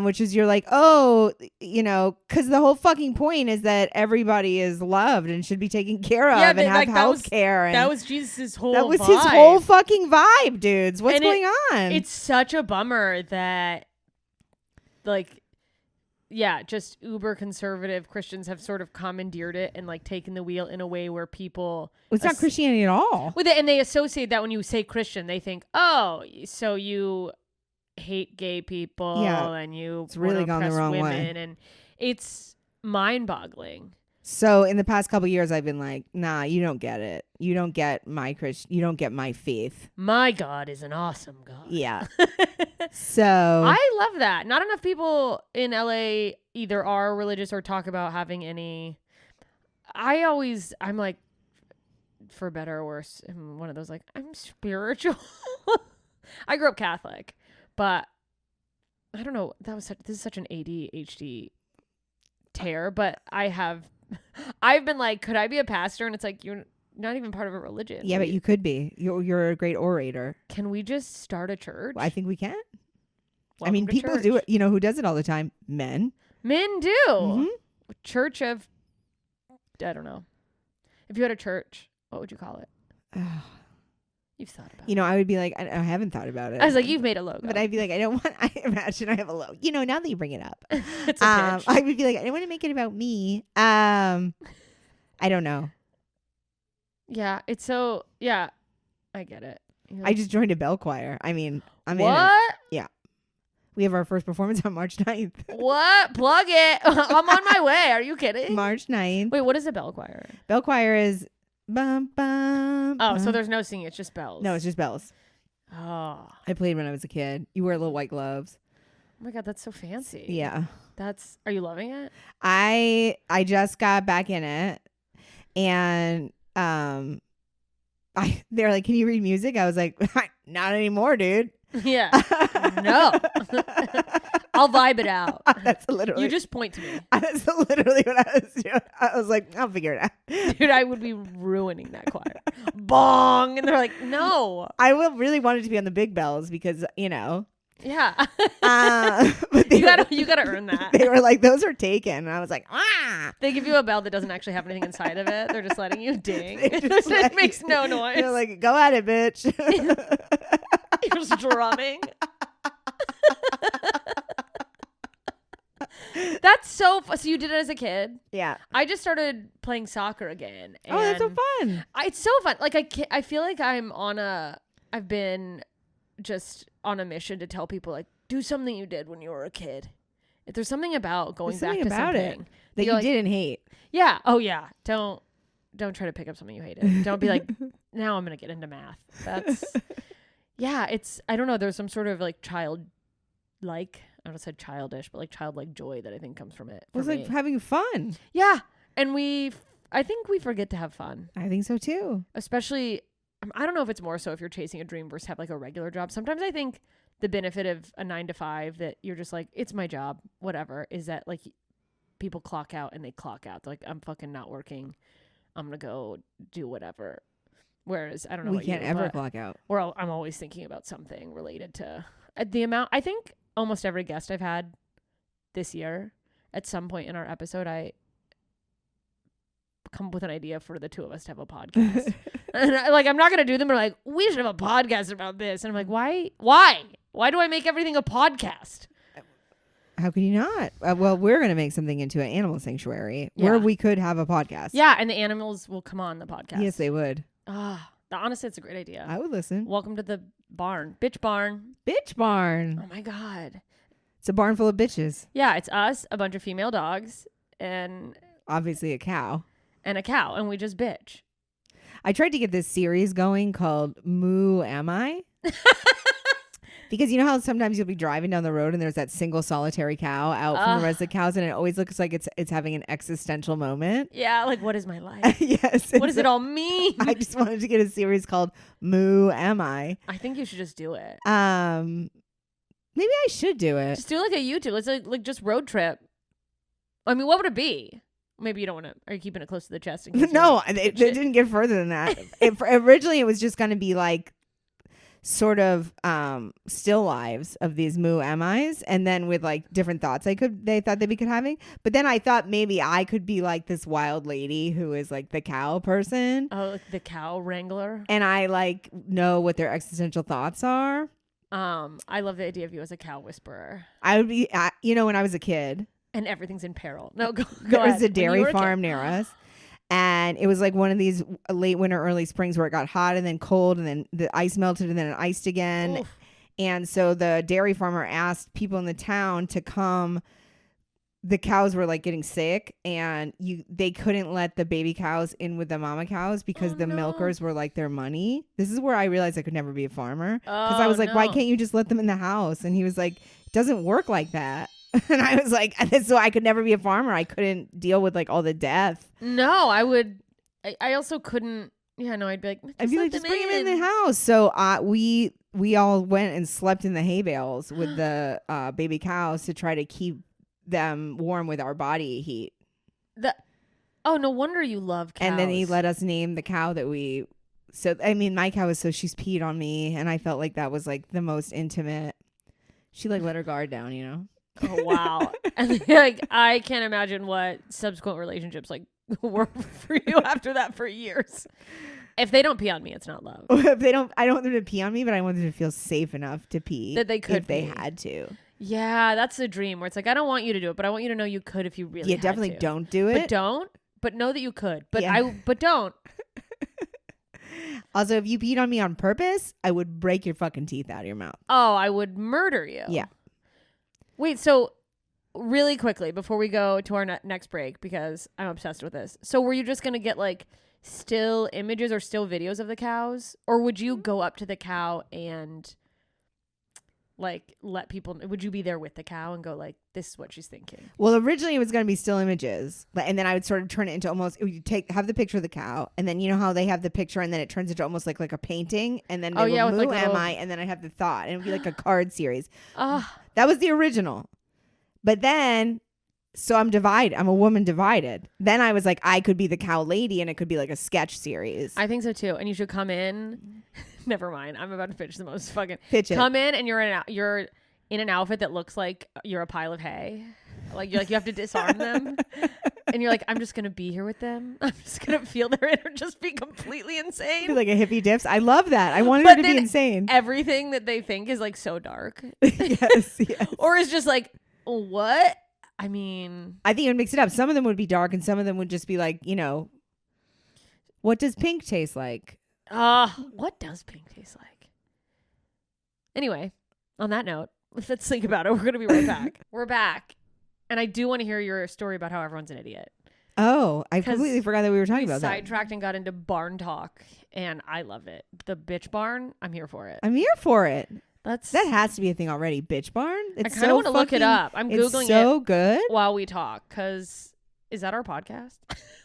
S6: Which is, you're like, oh, you know, because the whole fucking point is that everybody is loved and should be taken care of and have health care.
S5: That was Jesus' whole
S6: That was
S5: vibe.
S6: his whole fucking vibe, dudes. What's going on?
S5: It's such a bummer that, like, yeah, just uber conservative Christians have sort of commandeered it and like taken the wheel in a way where people...
S6: It's not Christianity at all.
S5: With it, and they associate that when you say Christian, they think, oh, so you... hate gay people, and you
S6: it's really gone the wrong
S5: women,
S6: way,
S5: and it's mind-boggling.
S6: So in the past couple of years, I've been like, nah, you don't get it. You don't get my you don't get my faith.
S5: My God is an awesome God.
S6: Yeah. So
S5: I love that. Not enough people in LA either are religious or talk about having any. I'm like, for better or worse, I'm one of those like, I'm spiritual. I grew up Catholic. But I don't know. This is such an ADHD tear. But I've been like, could I be a pastor? And it's like, you're not even part of a religion.
S6: Yeah, but you could be. You're a great orator.
S5: Can we just start a church?
S6: I think we can.
S5: Welcome
S6: I mean,
S5: to
S6: people
S5: church.
S6: do it. You know who does it all the time? Men.
S5: Men do.
S6: Mm-hmm.
S5: Church of, I don't know. If you had a church, what would you call it? You've thought about it.
S6: You know, I would be like, I haven't thought about it.
S5: I was like, you've made a logo.
S6: But I'd be like, I imagine I have a logo. You know, now that you bring it up.
S5: It's a pitch.
S6: I would be like, I don't want to make it about me. I don't know.
S5: Yeah, it's so, yeah, I get it. You know?
S6: I just joined a bell choir. I mean, I'm in it.
S5: What?
S6: Yeah. We have our first performance on March 9th.
S5: What? Plug it. I'm on my way. Are you kidding?
S6: March 9th.
S5: Wait, what is a bell choir?
S6: Bell choir is bum, bum,
S5: Oh, so
S6: bum.
S5: there's no singing. It's just bells.
S6: No, it's just bells.
S5: Oh.
S6: I played when I was a kid. You wear little white gloves.
S5: Oh my God, that's so fancy.
S6: Yeah.
S5: Are you loving it?
S6: I just got back in it, and they're like, can you read music? I was like, not anymore, dude.
S5: Yeah. No. I'll vibe it out.
S6: That's literally.
S5: You just point to me.
S6: That's literally what I was doing. I was like, I'll figure it out.
S5: Dude, I would be ruining that choir. Bong. And they're like, no.
S6: I really wanted to be on the big bells because, you know.
S5: Yeah.
S6: But
S5: you gotta earn that.
S6: They were like, those are taken. And I was like, ah.
S5: They give you a bell that doesn't actually have anything inside of it. They're just letting you ding.
S6: Just
S5: It makes no noise.
S6: They're like, go at it, bitch.
S5: You're just drumming. That's so you did it as a kid?
S6: Yeah.
S5: I just started playing soccer again.
S6: Oh, that's so
S5: and
S6: fun.
S5: It's so fun. Like I feel like I've been just on a mission to tell people, like, do something you did when you were a kid. If there's something about going back to something
S6: that you
S5: like,
S6: didn't hate.
S5: Yeah. Oh yeah. Don't try to pick up something you hated. Don't be like, now I'm gonna get into math. That's yeah. It's, I don't know. There's some sort of like childlike, I don't know, said childish, but like childlike joy that I think comes from it.
S6: It was like having fun.
S5: Yeah. And I think we forget to have fun,
S6: I think so too.
S5: especially, I don't know if it's more so if you're chasing a dream versus have like a regular job. Sometimes I think the benefit of a 9 to 5 that you're just like, it's my job, whatever, is that like people clock out and they clock out. They're like, I'm fucking not working. I'm going to go do whatever. Whereas, I don't know
S6: We
S5: about
S6: can't
S5: you,
S6: ever
S5: but-
S6: clock out.
S5: or I'm always thinking about something related to the amount. I think almost every guest I've had this year, at some point in our episode, I come up with an idea for the two of us to have a podcast. And I'm not gonna do them, but like, we should have a podcast about this. And I'm like, why do I make everything a podcast?
S6: How could you not? Well, we're going to make something into an animal sanctuary where
S5: Yeah.
S6: we could have a podcast.
S5: Yeah, and the animals will come on the podcast.
S6: Yes, they would.
S5: Honestly, it's a great idea.
S6: I would listen.
S5: Welcome to the barn, bitch barn.
S6: Bitch barn.
S5: Oh my god.
S6: It's a barn full of bitches.
S5: Yeah, it's us, a bunch of female dogs, and
S6: Obviously a cow.
S5: a cow, and we just bitch.
S6: I tried to get this series going called Moo Am I? Because you know how sometimes you'll be driving down the road and there's that single solitary cow out from the rest of the cows, and it always looks like it's having an existential moment.
S5: Yeah, like, what is my life?
S6: Yes.
S5: What does it all mean?
S6: I just wanted to get a series called Moo Am I?
S5: I think you should just do it.
S6: Maybe I should do it.
S5: Just do like a YouTube. Let's like just road trip. I mean, what would it be? Maybe you don't want to. Are you keeping it close to the chest? In case you
S6: No,
S5: want-
S6: it didn't get further than that. Originally, it was just going to be like sort of still lives of these Moo Ami's, and then with like different thoughts they thought they could having. But then I thought maybe I could be like this wild lady who is like the cow person,
S5: Oh, like the cow wrangler.
S6: and I like know what their existential thoughts are.
S5: I love the idea of you as a cow whisperer,
S6: I would be, when I was a kid,
S5: and everything's in peril. No, go
S6: there was
S5: ahead.
S6: a
S5: When you
S6: dairy
S5: were a kid.
S6: farm near us. And it was like one of these late winter, early springs where it got hot and then cold, and then the ice melted and then it iced again.
S5: Oof.
S6: And so the dairy farmer asked people in the town to come. The cows were like getting sick, and they couldn't let the baby cows in with the mama cows because
S5: Oh,
S6: the
S5: no.
S6: milkers were like their money. This is where I realized I could never be a farmer, because I
S5: Oh,
S6: was like, why
S5: no.
S6: can't you just let them in the house? And he was like, it doesn't work like that. And I was like, so I could never be a farmer. I couldn't deal with like all the death.
S5: No, I would. I also couldn't. Yeah, no, I'd be like,
S6: I'd be like, just bring him in the house. So we all went and slept in the hay bales with the baby cows to try to keep them warm with our body heat.
S5: Oh, no wonder you love cows.
S6: And then he let us name the cow that we. So I mean, my cow was she's peed on me, and I felt like that was like the most intimate. She like let her guard down, you know.
S5: Oh wow! And like, I can't imagine what subsequent relationships like were for you after that for years. If they don't pee on me, it's not love.
S6: If they don't, I don't want them to pee on me, but I want them to feel safe enough to pee
S5: That they could
S6: if they
S5: pee.
S6: had to.
S5: Yeah, that's the dream where it's like, I don't want you to do it, but I want you to know you could if you really.
S6: Yeah,
S5: had
S6: definitely
S5: to.
S6: don't do it.
S5: But don't. But know that you could. But
S6: Yeah.
S5: but don't.
S6: Also, if you peed on me on purpose, I would break your fucking teeth out of your mouth.
S5: Oh, I would murder you.
S6: Yeah.
S5: Wait, so really quickly before we go to our next break, because I'm obsessed with this. So were you just going to get like still images or still videos of the cows? Or would you go up to the cow and like let people, would you be there with the cow and go like, this is what she's thinking?
S6: Well, originally it was going to be still images, and then I would sort of turn it into almost, you have the picture of the cow, and then you know how they have the picture, and then it turns into almost like a painting, and then
S5: Oh,
S6: they
S5: yeah,
S6: would
S5: with,
S6: moo
S5: like,
S6: am
S5: little-
S6: I, and then I'd have the thought, and it would be like a card series.
S5: Ah,
S6: That was the original. But then, so I'm divided. I'm a woman divided. Then I was like, I could be the cow lady, and it could be like a sketch series.
S5: I think so too. And you should come in. Never mind. I'm about to pitch the most fucking.
S6: Pitch it.
S5: Come in and you're in an outfit that looks like you're a pile of hay. Like you have to disarm them. And you're like, I'm just gonna be here with them. I'm just gonna feel their energy, just be completely insane.
S6: Like a hippie dips. I love that. I wanted
S5: But
S6: her to be
S5: then
S6: insane.
S5: Everything that they think is like so dark,
S6: Yes.
S5: or is just like, what? I mean,
S6: I think it would mix it up. Some of them would be dark, and some of them would just be like, what does pink taste like?
S5: what does pink taste like? Anyway, on that note, let's think about it. We're gonna be right back. We're back, and I do want to hear your story about how everyone's an idiot.
S6: Oh, I
S5: 'Cause
S6: completely forgot that we were talking
S5: We
S6: about that.
S5: sidetracked and got into barn talk, and I love it. The bitch barn, I'm here for it.
S6: I'm here for it.
S5: That
S6: That has to be a thing already. Bitch barn. It's
S5: I kind of want to look it up. I'm
S6: it's
S5: googling
S6: so
S5: it
S6: good.
S5: while we talk because Is that our podcast?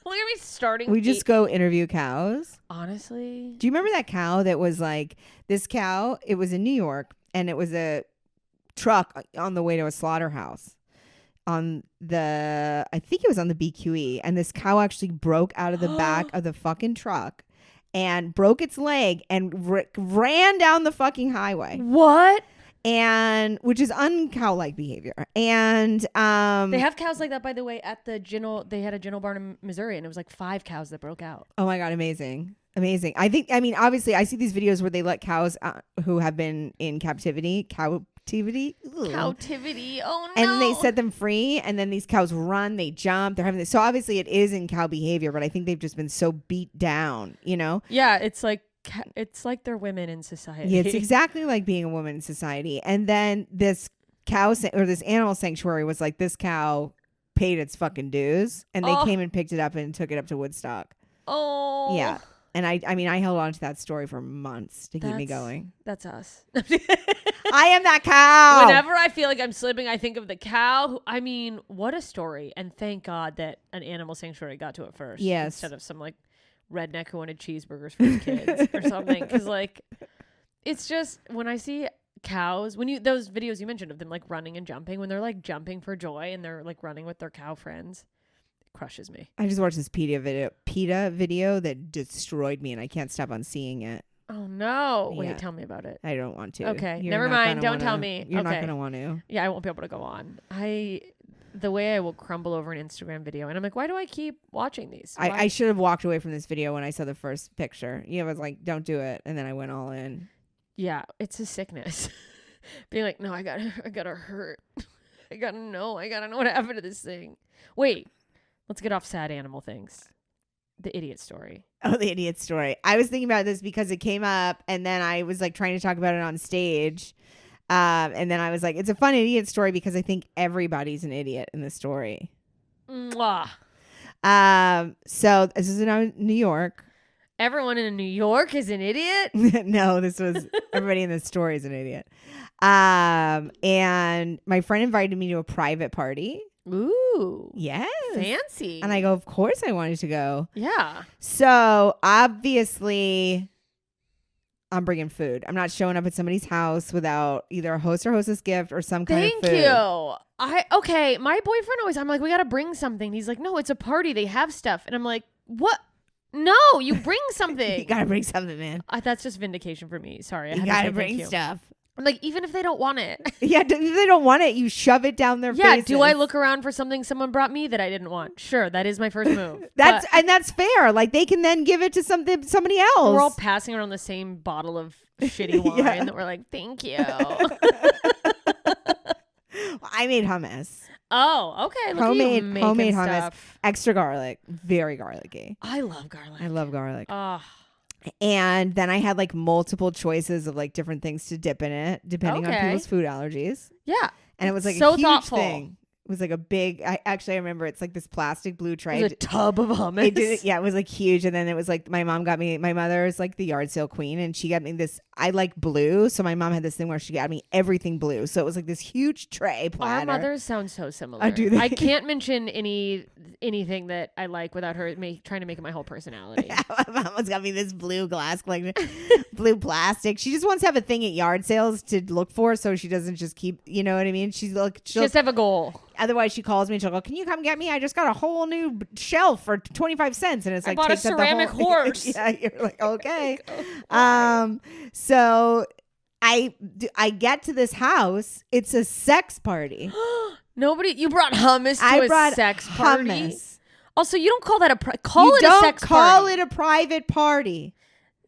S5: Look at me starting.
S6: We just go interview cows.
S5: Honestly.
S6: Do you remember that cow that was like this cow? It was in New York, and it was a truck on the way to a slaughterhouse. I think it was on the BQE, and this cow actually broke out of the back of the fucking truck and broke its leg and ran down the fucking highway.
S5: What?
S6: And which is uncow-like behavior. And
S5: they have cows like that, by the way, at the they had a Gino barn in Missouri, and it was like 5 cows that broke out.
S6: oh my God, amazing. I mean, obviously I see these videos where they let cows who have been in captivity. Ugh.
S5: Captivity. Oh no.
S6: And they set them free, and then these cows run, they jump, they're having this. So obviously it is in cow behavior, but I think they've just been so beat down, you know?
S5: Yeah, it's like they're women in society.
S6: Yeah, it's exactly like being a woman in society. And then this this animal sanctuary was like, this cow paid its fucking dues, and they came and picked it up and took it up to Woodstock.
S5: Oh.
S6: Yeah. And I mean, I held on to that story for months to keep me going.
S5: That's us.
S6: I am that cow.
S5: Whenever I feel like I'm slipping, I think of the cow. I mean, what a story. And thank God that an animal sanctuary got to it first.
S6: Yes.
S5: Instead of some like redneck who wanted cheeseburgers for his kids or something. Because like, it's just when I see cows, those videos you mentioned of them like running and jumping, when they're like jumping for joy and they're like running with their cow friends. Crushes me.
S6: I just watched this PETA video that destroyed me, and I can't stop on seeing it.
S5: Oh no.
S6: Yeah.
S5: Wait, tell me about it.
S6: I don't want to.
S5: Okay.
S6: You're
S5: Never
S6: not
S5: mind.
S6: gonna
S5: Don't tell
S6: wanna-
S5: me.
S6: You're not
S5: Okay.
S6: going to want to.
S5: Yeah, I won't be able to go on. The way I will crumble over an Instagram video, and I'm like, why do I keep watching these?
S6: I should have walked away from this video when I saw the first picture. I was like, don't do it. And then I went all in.
S5: Yeah, it's a sickness. Being like, no, I gotta hurt. I gotta know what happened to this thing. Wait, let's get off sad animal things. The idiot story.
S6: Oh, the idiot story. I was thinking about this because it came up, and then I was like trying to talk about it on stage. And then I was like, it's a fun idiot story because I think everybody's an idiot in the story.
S5: Mwah.
S6: So this is in New York.
S5: Everyone in New York is an idiot?
S6: No, this was everybody in this story is an idiot. And my friend invited me to a private party.
S5: Ooh.
S6: Yes.
S5: Fancy.
S6: And I go, of course I wanted to go.
S5: Yeah.
S6: So obviously I'm bringing food. I'm not showing up at somebody's house without either a host or hostess gift or some kind of food.
S5: Thank you. Okay. My boyfriend always, I'm like, we got to bring something. He's like, no, it's a party. They have stuff. And I'm like, what? No, you bring something.
S6: You got to bring something, man.
S5: That's just vindication for me. Sorry.
S6: You got to bring stuff.
S5: I'm like, even if they don't want it.
S6: Yeah, if they don't want it, you shove it down their faces.
S5: Do I look around for something someone brought me that I didn't want? Sure, that is my first move.
S6: That's fair. Like they can then give it to somebody else.
S5: We're all passing around the same bottle of shitty wine that we're like, thank you.
S6: I made hummus.
S5: Oh, okay. Look
S6: Homemade
S5: homemade
S6: hummus,
S5: stuff.
S6: extra garlic, very garlicky.
S5: I love garlic.
S6: I love garlic.
S5: Oh,
S6: And then I had like multiple choices of like different things to dip in it, depending on people's food allergies.
S5: yeah.
S6: And it was like
S5: So
S6: a huge
S5: thoughtful.
S6: thing. It was like a big. I remember it's like this plastic blue tray.
S5: It was a tub of hummus.
S6: It was like huge, and then it was like my mom got me. My mother is like the yard sale queen, and she got me this. I like blue, so my mom had this thing where she got me everything blue. So it was like this huge tray platter.
S5: Our mothers sound so similar.
S6: Do they?
S5: I can't mention anything that I like without her trying to make it my whole personality.
S6: My mama's got me this blue glass, like blue plastic. She just wants to have a thing at yard sales to look for, so she doesn't just keep. You know what I mean? She's like,
S5: She has to have a goal.
S6: Otherwise, she calls me and she'll go, "Can you come get me? I just got a whole new shelf for 25 cents," and it's like
S5: I bought a
S6: takes up the
S5: ceramic
S6: whole-
S5: horse.
S6: Yeah, you're like, okay. So I get to this house. It's a sex party.
S5: You brought hummus to
S6: I
S5: a
S6: brought
S5: sex party.
S6: hummus.
S5: Also, you don't call that a
S6: You
S5: it
S6: don't
S5: a sex
S6: call
S5: party.
S6: it a private party.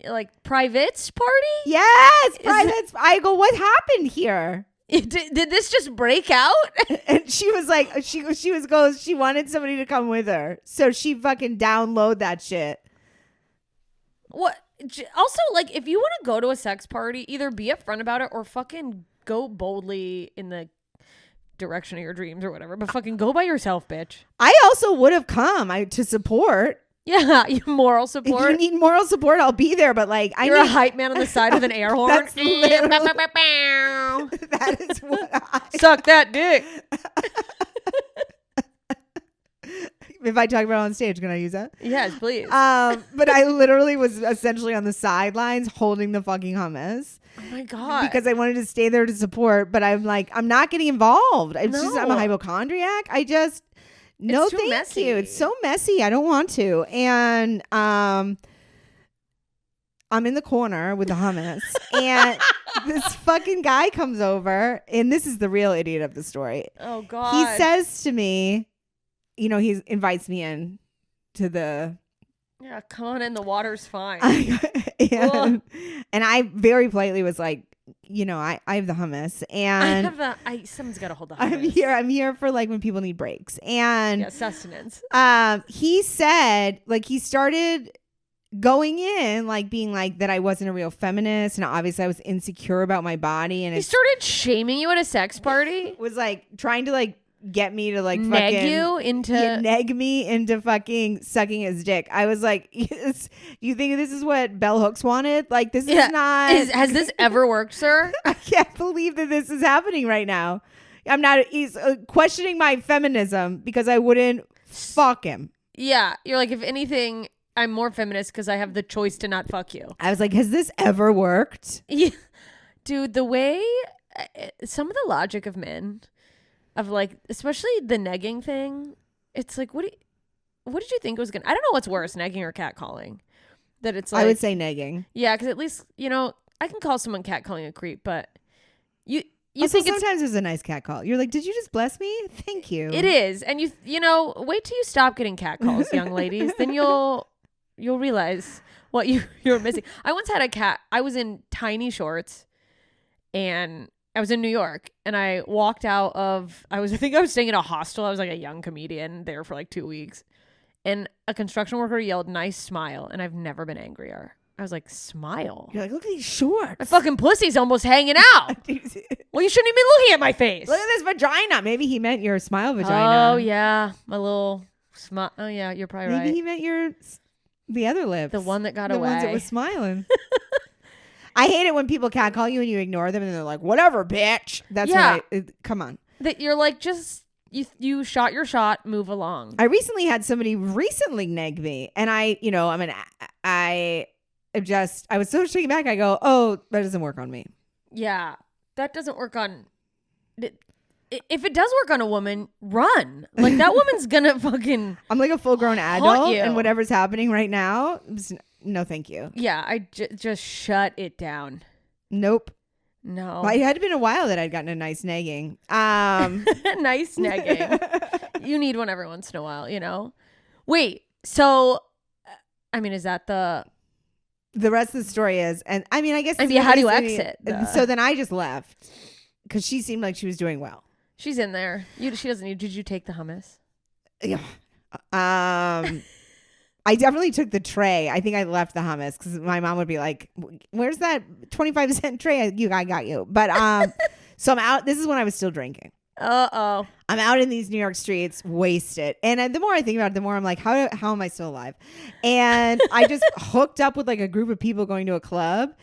S5: Like privates party?
S6: Yes, private. I go, what happened here?
S5: Did this just break out?
S6: And she was like, she wanted somebody to come with her, so she fucking download that shit.
S5: What? Also, like, if you want to go to a sex party, either be upfront about it or fucking go boldly in the direction of your dreams or whatever. But fucking go by yourself, bitch.
S6: I also would have come to support.
S5: Yeah, you moral support.
S6: If you need moral support, I'll be there. But like,
S5: You're a hype man on the side with an air horn.
S6: That's literally- that is what I.
S5: Suck that dick.
S6: If I talk about it on stage, can I use that?
S5: Yes, please.
S6: But I literally was essentially on the sidelines holding the fucking hummus
S5: Oh my God.
S6: because I wanted to stay there to support. But I'm like, I'm not getting involved. I'm a hypochondriac. No,
S5: too
S6: thank
S5: messy.
S6: you. It's so messy. I don't want to. And I'm in the corner with the hummus, and this fucking guy comes over, and this is the real idiot of the story.
S5: Oh God.
S6: He says to me, he invites me in to the.
S5: Yeah, come on in. The water's fine.
S6: and I very politely was like, I have the hummus, and
S5: someone's got to hold the hummus.
S6: I'm here for like when people need breaks, and
S5: sustenance.
S6: He said like he started going in like being like that I wasn't a real feminist, and obviously I was insecure about my body, and
S5: he started shaming you at a sex party.
S6: Was like trying to like get me to like
S5: neg
S6: me into fucking sucking his dick. I was like, you think this is what bell hooks wanted? Like this is not.
S5: Has this ever worked, sir?
S6: I can't believe that this is happening right now. He's questioning my feminism because I wouldn't fuck him.
S5: Yeah, you're like, if anything, I'm more feminist because I have the choice to not fuck you.
S6: I was like, has this ever worked?
S5: Yeah, dude, the way some of the logic of men. Of like, especially the negging thing, it's like, what did you think was gonna? I don't know what's worse, negging or catcalling. That it's like
S6: I would say negging.
S5: Yeah, because at least I can call someone catcalling a creep, but you
S6: also,
S5: think
S6: sometimes it's a nice cat call. You're like, did you just bless me? Thank you.
S5: It is, and wait till you stop getting catcalls, young ladies, then you'll realize what you're missing. I once had a cat. I was in tiny shorts, and I was in New York, and I walked out of, I think I was staying in a hostel. I was like a young comedian there for like 2 weeks. And a construction worker yelled, "Nice smile." And I've never been angrier. I was like, smile?
S6: You're like, look at these shorts.
S5: My fucking pussy's almost hanging out. Well, you shouldn't even be looking at my face.
S6: Look at this vagina. Maybe he meant your smile vagina.
S5: Oh, yeah. My little smile. Oh, yeah. You're probably right.
S6: Maybe he meant the other lips.
S5: The one that got
S6: the
S5: away.
S6: The ones that was smiling. I hate it when people catcall you and you ignore them and they're like, whatever, bitch. That's come on.
S5: That you're like, just, you shot your shot, move along.
S6: I recently had somebody neg me, and I was so taken back. I go, oh, that doesn't work on me.
S5: Yeah. That doesn't work on, if it does work on a woman, run. Like that woman's gonna fucking
S6: I'm like a full grown adult,
S5: you.
S6: And whatever's happening right now, no, thank you.
S5: Yeah, I just shut it down.
S6: Nope.
S5: No.
S6: Well, it had been a while that I'd gotten a nice negging.
S5: Nice negging. You need one every once in a while, Wait, so, I mean, is that the
S6: rest of the story is, and I mean, I guess.
S5: how do you exit?
S6: So then I just left because she seemed like she was doing well.
S5: She's in there. She doesn't need. Did you take the hummus?
S6: Yeah. I definitely took the tray. I think I left the hummus because my mom would be like, "Where's that 25-cent tray? I got you." But so I'm out. This is when I was still drinking.
S5: I'm
S6: out in these New York streets, wasted. And the more I think about it, the more I'm like, how am I still alive? And I just hooked up with like a group of people going to a club.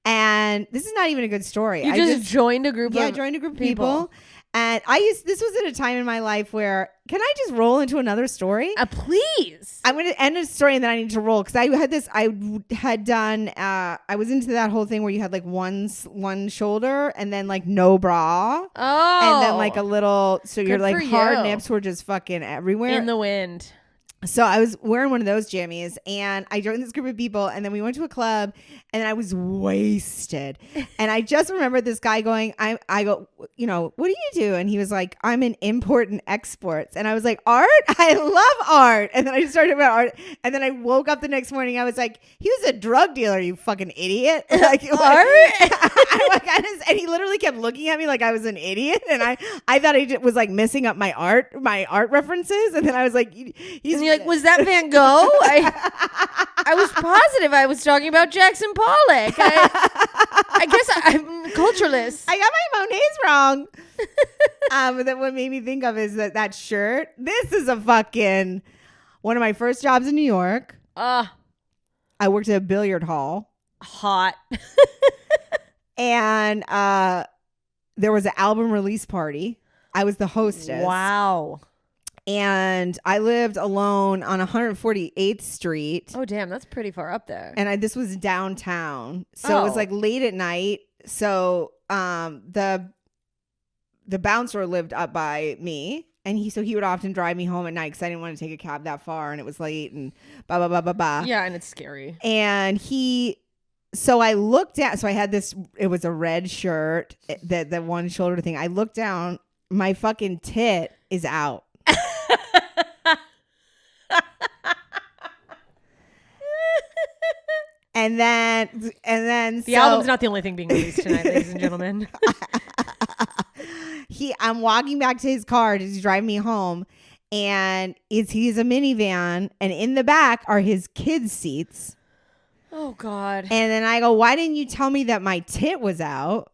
S6: And this is not even a good story.
S5: I just joined a group.
S6: Yeah, I joined a group of people. And this was at a time in my life where, can I just roll into another story?
S5: Please.
S6: I'm going to end a story and then I need to roll. Because I was into that whole thing where you had like one shoulder and then like no bra.
S5: Oh.
S6: And then like a little, so your like hard
S5: you.
S6: nips were just fucking everywhere.
S5: In the wind.
S6: So I was wearing one of those jammies and I joined this group of people and then we went to a club and I was wasted. And I just remember this guy going, I go, what do you do? And he was like, I'm in import and exports. And I was like, art? I love art. And then I just started about art. And then I woke up the next morning. I was like, he was a drug dealer, you fucking idiot. Like,
S5: art?
S6: And he literally kept looking at me like I was an idiot. And I thought he was like messing up my art references. And then I was like, he's
S5: like, was that Van Gogh? I was positive I was talking about Jackson Pollock. I guess I'm cultureless.
S6: I got my Monet's wrong. But then what made me think of is that shirt. This is a fucking one of my first jobs in New York. I worked at a billiard hall.
S5: Hot.
S6: And there was an album release party. I was the hostess.
S5: Wow.
S6: And I lived alone on 148th Street.
S5: Oh, damn. That's pretty far up there.
S6: And this was downtown. So it was like late at night. So the bouncer lived up by me. And he would often drive me home at night because I didn't want to take a cab that far and it was late and blah, blah, blah, blah, blah.
S5: Yeah, and it's scary.
S6: And so I looked at, so I had this, it was a red shirt, the one shoulder thing. I looked down, my fucking tit is out. And then
S5: the album's not the only thing being released tonight, ladies and gentlemen.
S6: I'm walking back to his car to drive me home, and he's a minivan, and in the back are his kids' seats.
S5: Oh God.
S6: And then I go, why didn't you tell me that my tit was out?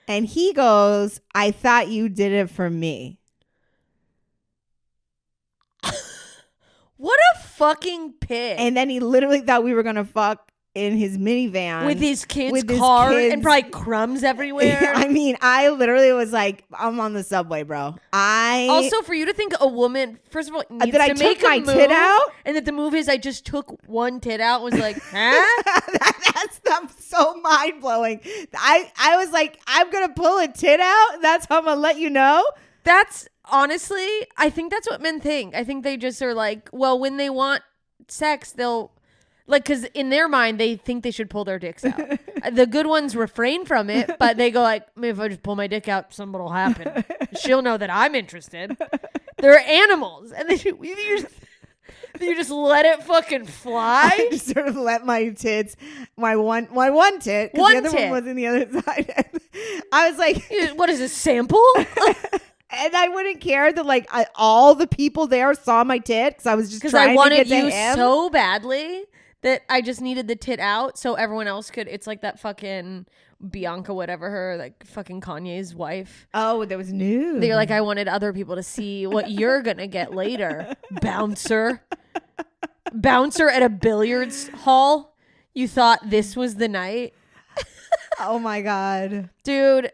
S6: And he goes, I thought you did it for me.
S5: What a fucking pig.
S6: And then he literally thought we were going to fuck in his minivan.
S5: With his kids' car and probably crumbs everywhere.
S6: I mean, I literally was like, I'm on the subway, bro.
S5: Also, for you to think a woman, first of all, needs
S6: that I
S5: to make
S6: took my
S5: a move,
S6: tit out?
S5: and that the move is I just took one tit out, was like, huh?
S6: That's so mind blowing. I was like, I'm gonna pull a tit out. That's how I'm gonna let you know.
S5: That's honestly, I think that's what men think. I think they just are like, well, when they want sex, they'll because in their mind they think they should pull their dicks out. The good ones refrain from it, but they go like, maybe if I just pull my dick out, something will happen. She'll know that I'm interested. They're animals, and you just let it fucking fly.
S6: I just sort of let my tits, my one tit, because the other one was in the other side. I was like,
S5: what is this, sample?
S6: And I wouldn't care that all the people there saw my tit because I was just trying
S5: I wanted
S6: to get to
S5: you
S6: him.
S5: so badly that I just needed the tit out so everyone else could. It's like that fucking Bianca, whatever her, like fucking Kanye's wife.
S6: Oh, there was news.
S5: They're like, I wanted other people to see what you're gonna get later, bouncer at a billiards hall. You thought this was the night.
S6: Oh my God.
S5: Dude,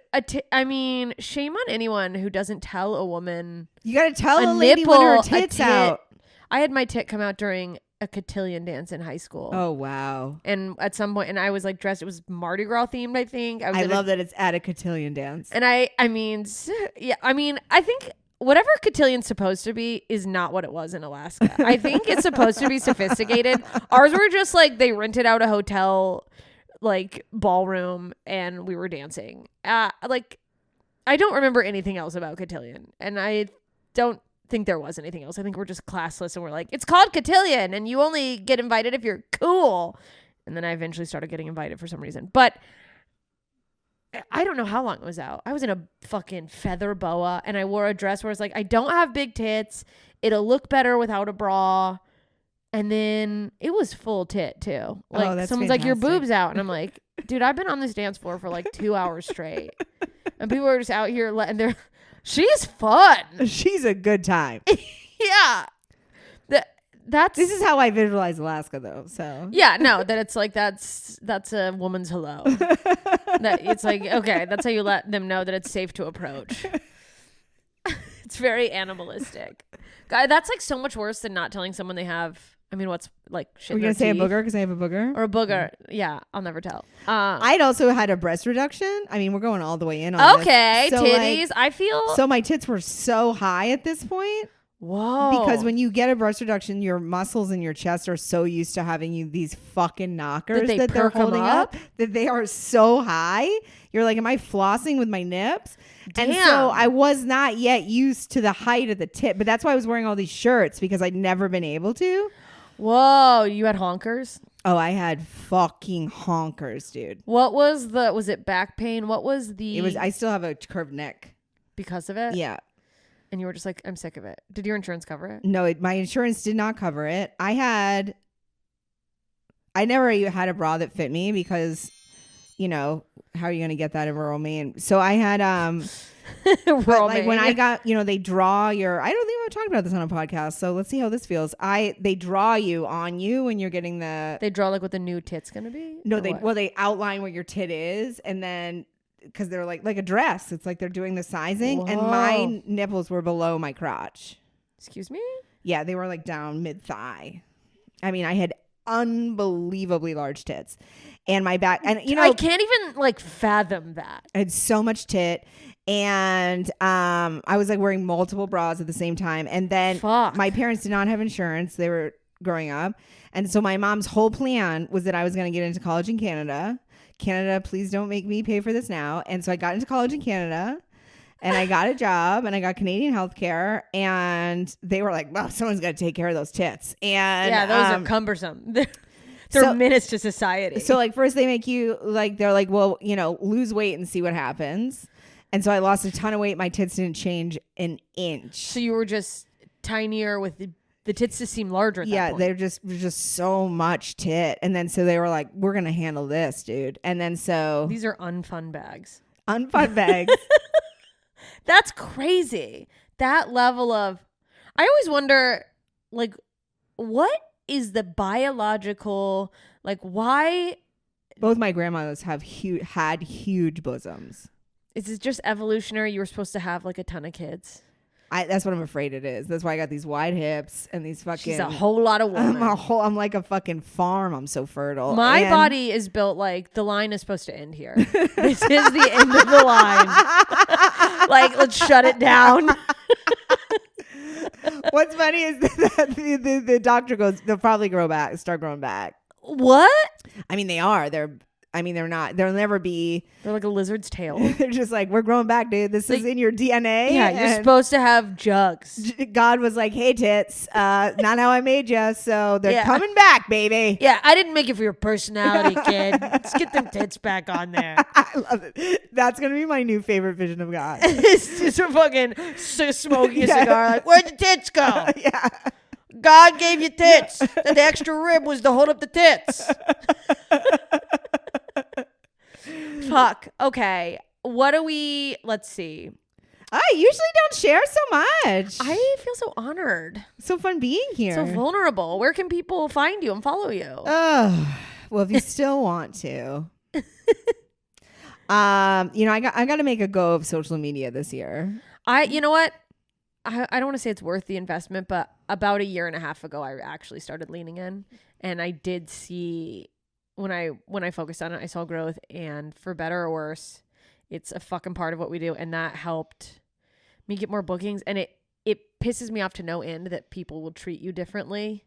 S5: I mean, shame on anyone who doesn't tell a woman.
S6: You gotta tell a lady when her
S5: a
S6: tit's
S5: tit.
S6: out.
S5: I had my tit come out during a cotillion dance in high school.
S6: Oh wow.
S5: And at some point, and I was like dressed, it was Mardi Gras themed, I think.
S6: I love that it's at a cotillion dance.
S5: And I mean, I think whatever cotillion's supposed to be is not what it was in Alaska. I think it's supposed to be sophisticated. Ours were just like, they rented out a hotel ballroom and we were dancing. I don't remember anything else about cotillion, and I don't think there was anything else. I think we're just classless and we're like, it's called cotillion and you only get invited if you're cool. And then I eventually started getting invited for some reason, but I don't know how long it was out. I was in a fucking feather boa and I wore a dress where it's like, I don't have big tits, it'll look better without a bra. And then it was full tit too. Like someone's like, your boobs out. And I'm like, dude, I've been on this dance floor for 2 hours straight. And people are just out here she's fun.
S6: She's a good time.
S5: Yeah.
S6: This is how I visualize Alaska though. So
S5: yeah, no, that it's like, that's a woman's hello. That it's like, okay, that's how you let them know that it's safe to approach. It's very animalistic. God, that's so much worse than not telling someone they have. I mean, what's shit?
S6: We're gonna say a booger because I have a booger,
S5: or a booger. Yeah, I'll never tell.
S6: I'd also had a breast reduction. I mean, we're going all the way in on
S5: okay,
S6: this. So,
S5: titties. I feel
S6: so my tits were so high at this point.
S5: Whoa!
S6: Because when you get a breast reduction, your muscles in your chest are so used to having these fucking knockers that they're holding up that they are so high. You're like, am I flossing with my nips?
S5: Damn.
S6: And so I was not yet used to the height of the tit, but that's why I was wearing all these shirts because I'd never been able to.
S5: Whoa, you had honkers?
S6: Oh, I had fucking honkers, dude.
S5: What was it back pain? What was
S6: I still have a curved neck.
S5: Because of it?
S6: Yeah.
S5: And you were just like, I'm sick of it. Did your insurance cover it?
S6: No, my insurance did not cover it. I never even had a bra that fit me because, how are you going to get that in rural Maine? So I had, when I got, they draw I don't think I've talked about this on a podcast. So let's see how this feels. They draw you on you when you're getting
S5: they draw what the new tit's going to be?
S6: No, they outline where your tit is. And then because they're like a dress. It's like they're doing the sizing, and my nipples were below my crotch.
S5: Excuse me?
S6: Yeah, they were like down mid thigh. I mean, I had unbelievably large tits, and my back, and
S5: I can't even like fathom that.
S6: I had so much tit, and I was like wearing multiple bras at the same time, and then my parents did not have insurance. They were growing up, and so my mom's whole plan was that I was going to get into college in Canada. Canada, please don't make me pay for this now. And so I got into college in Canada. And I got a job and I got Canadian healthcare, and they were like, well, someone's got to take care of those tits. And
S5: yeah, those are cumbersome. They're menace to society.
S6: So like first they make you like, they're like, well, lose weight and see what happens. And so I lost a ton of weight. My tits didn't change an inch.
S5: So you were just tinier with the tits just seem larger at that point.
S6: They're just so much tit. And then so they were like, we're going to handle this, dude. And then so.
S5: These are unfun bags.
S6: Unfun bags.
S5: That's crazy. That level of, I always wonder, like, what is the biological, like, why?
S6: Both my grandmothers had huge bosoms.
S5: Is it just evolutionary? You were supposed to have like a ton of kids.
S6: That's what I'm afraid it is. That's why I got these wide hips and these fucking.
S5: She's a whole lot of woman.
S6: I'm like a fucking farm. I'm so fertile.
S5: My body is built like the line is supposed to end here. This is the end of the line. Like, let's shut it down.
S6: What's funny is that the doctor goes, they'll probably start growing back.
S5: What?
S6: I mean, they are. They're not. They'll never be.
S5: They're like a lizard's tail.
S6: They're just like, we're growing back, dude. This is in your DNA.
S5: Yeah, you're supposed to have jugs.
S6: God was like, hey, tits, not how I made you. So they're coming back, baby.
S5: Yeah, I didn't make it for your personality, kid. Let's get them tits back on there.
S6: I love it. That's going to be my new favorite vision of God.
S5: It's just a fucking smoking a cigar. Like, where'd the tits go?
S6: Yeah.
S5: God gave you tits. The extra rib was to hold up the tits. Fuck. Okay. What do we? Let's see.
S6: I usually don't share so much.
S5: I feel so honored.
S6: So fun being here.
S5: So vulnerable. Where can people find you and follow you?
S6: Oh, well, if you still want to. I got to make a go of social media this year.
S5: You know what? I don't want to say it's worth the investment, but about a year and a half ago, I actually started leaning in, and I did see when I focused on it, I saw growth, and for better or worse, it's a fucking part of what we do, and that helped me get more bookings. And it pisses me off to no end that people will treat you differently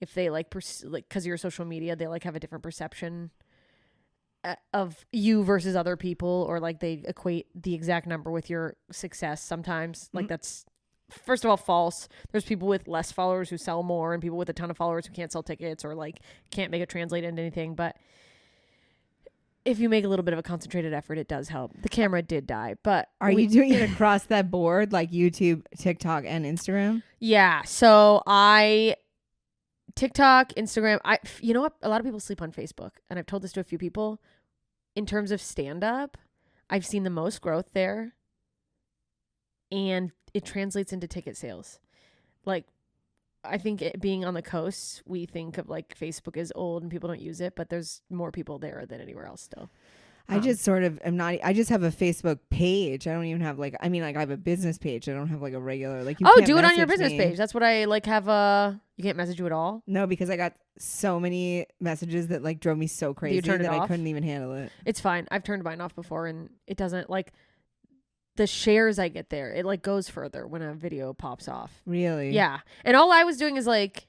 S5: if they like because your social media, they like have a different perception of you versus other people, or like they equate the exact number with your success sometimes. Like that's first of all false. There's people with less followers who sell more, and people with a ton of followers who can't sell tickets or like can't make it translate into anything. But if you make a little bit of a concentrated effort, it does help. The camera did die, but
S6: are you doing it across that board, like YouTube, TikTok, and Instagram? Yeah.
S5: So TikTok, Instagram. You know what? A lot of people sleep on Facebook, and I've told this to a few people. In terms of stand-up, I've seen the most growth there, and it translates into ticket sales. Like, I think being on the coast, we think of like Facebook is old and people don't use it, but there's more people there than anywhere else still.
S6: I just sort of am not. I just have a Facebook page. I don't even have like. I mean, like I have a business page. I don't have like a regular like. You can't
S5: do it on your
S6: message
S5: business
S6: me.
S5: page. That's what I like. Have a. You can't message you at all.
S6: No, because I got so many messages that like drove me so crazy that I couldn't even handle it.
S5: It's fine. I've turned mine off before, and it doesn't like. The shares I get there, it like goes further when a video pops off.
S6: Really?
S5: Yeah. And all I was doing is like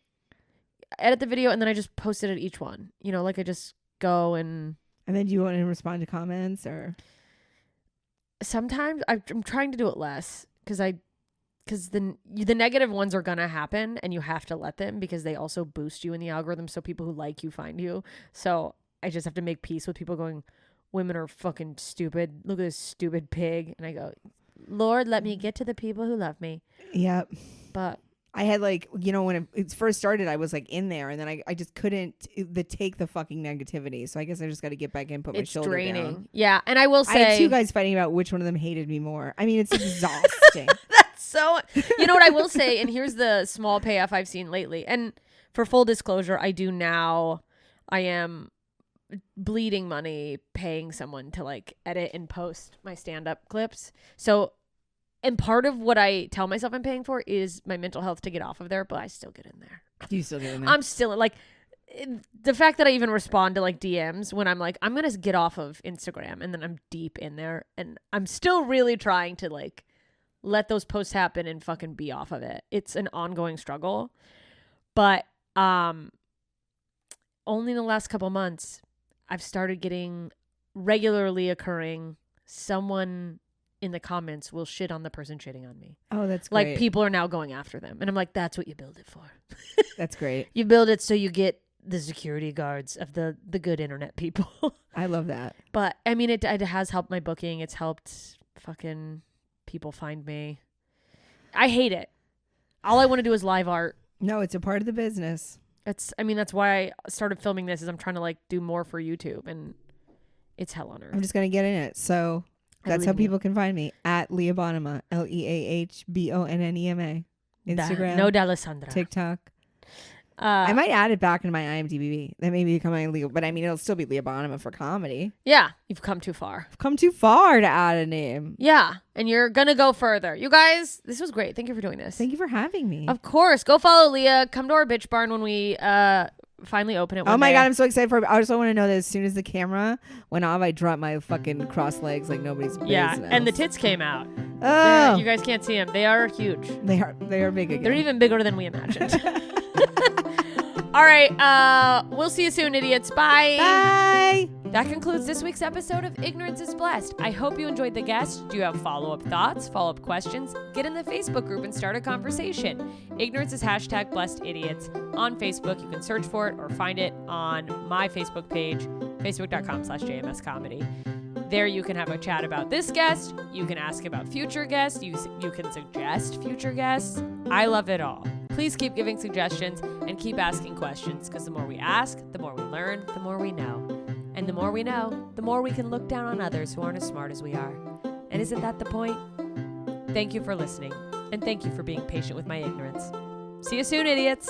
S5: edit the video, and then I just posted it each one. You know, like I just go and.
S6: And then do you want to respond to comments or?
S5: Sometimes I'm trying to do it less because the negative ones are gonna happen, and you have to let them because they also boost you in the algorithm. So people who like you find you. So I just have to make peace with people going, women are fucking stupid. Look at this stupid pig. And I go, Lord, let me get to the people who love me.
S6: Yep.
S5: But
S6: I had like, when it first started, I was like in there, and then I just couldn't take the fucking negativity. So I guess I just got to get back in, put my shoulder
S5: draining.
S6: down.
S5: Yeah. And I will say.
S6: I had two guys fighting about which one of them hated me more. I mean, it's exhausting.
S5: That's so. You know what I will say? And here's the small payoff I've seen lately. And for full disclosure, I am bleeding money paying someone to like edit and post my stand-up clips. So, and part of what I tell myself I'm paying for is my mental health to get off of there, but I still get in there.
S6: Do you still get in there?
S5: I'm still like, the fact that I even respond to like DMs when I'm like, I'm going to get off of Instagram, and then I'm deep in there, and I'm still really trying to like let those posts happen and fucking be off of it. It's an ongoing struggle, but only in the last couple months I've started getting regularly occurring someone in the comments will shit on the person shitting on me.
S6: Oh, that's great.
S5: Like, people are now going after them, and I'm like, that's what you build it for.
S6: That's great.
S5: You build it so you get the security guards of the good internet people.
S6: I love that.
S5: But I mean, it has helped my booking. It's helped fucking people find me. I hate it. All I want to do is live art.
S6: No, it's a part of the business.
S5: That's why I started filming this, is I'm trying to like do more for YouTube, and it's hell on earth.
S6: I'm just going to get in it. So that's how people can find me, at Leah Bonnema, LeahBonnema. Instagram.
S5: No D'Alessandra.
S6: TikTok. I might add it back into my IMDb. That may become my Leah, but I mean, it'll still be Leah Bonnema for comedy.
S5: Yeah, you've come too far.
S6: I've come too far to add a name.
S5: Yeah, and you're going to go further. You guys, this was great. Thank you for doing this.
S6: Thank you for having me.
S5: Of course. Go follow Leah. Come to our bitch barn when we finally open it.
S6: Oh my God, I'm so excited for it. I just want to know that as soon as the camera went off, I dropped my fucking cross legs like nobody's business.
S5: Yeah, and the tits came out.
S6: Oh.
S5: You guys can't see them. They are huge.
S6: They are big again.
S5: They're even bigger than we imagined. All right. We'll see you soon, idiots. Bye.
S6: Bye.
S5: That concludes this week's episode of Ignorance is Blessed. I hope you enjoyed the guest. Do you have follow-up thoughts, follow-up questions? Get in the Facebook group and start a conversation. Ignorance is #BlessedIdiots. On Facebook, you can search for it or find it on my Facebook page, facebook.com/JMScomedy. There you can have a chat about this guest. You can ask about future guests. You can suggest future guests. I love it all. Please keep giving suggestions and keep asking questions, because the more we ask, the more we learn, the more we know. And the more we know, the more we can look down on others who aren't as smart as we are. And isn't that the point? Thank you for listening, and thank you for being patient with my ignorance. See you soon, idiots.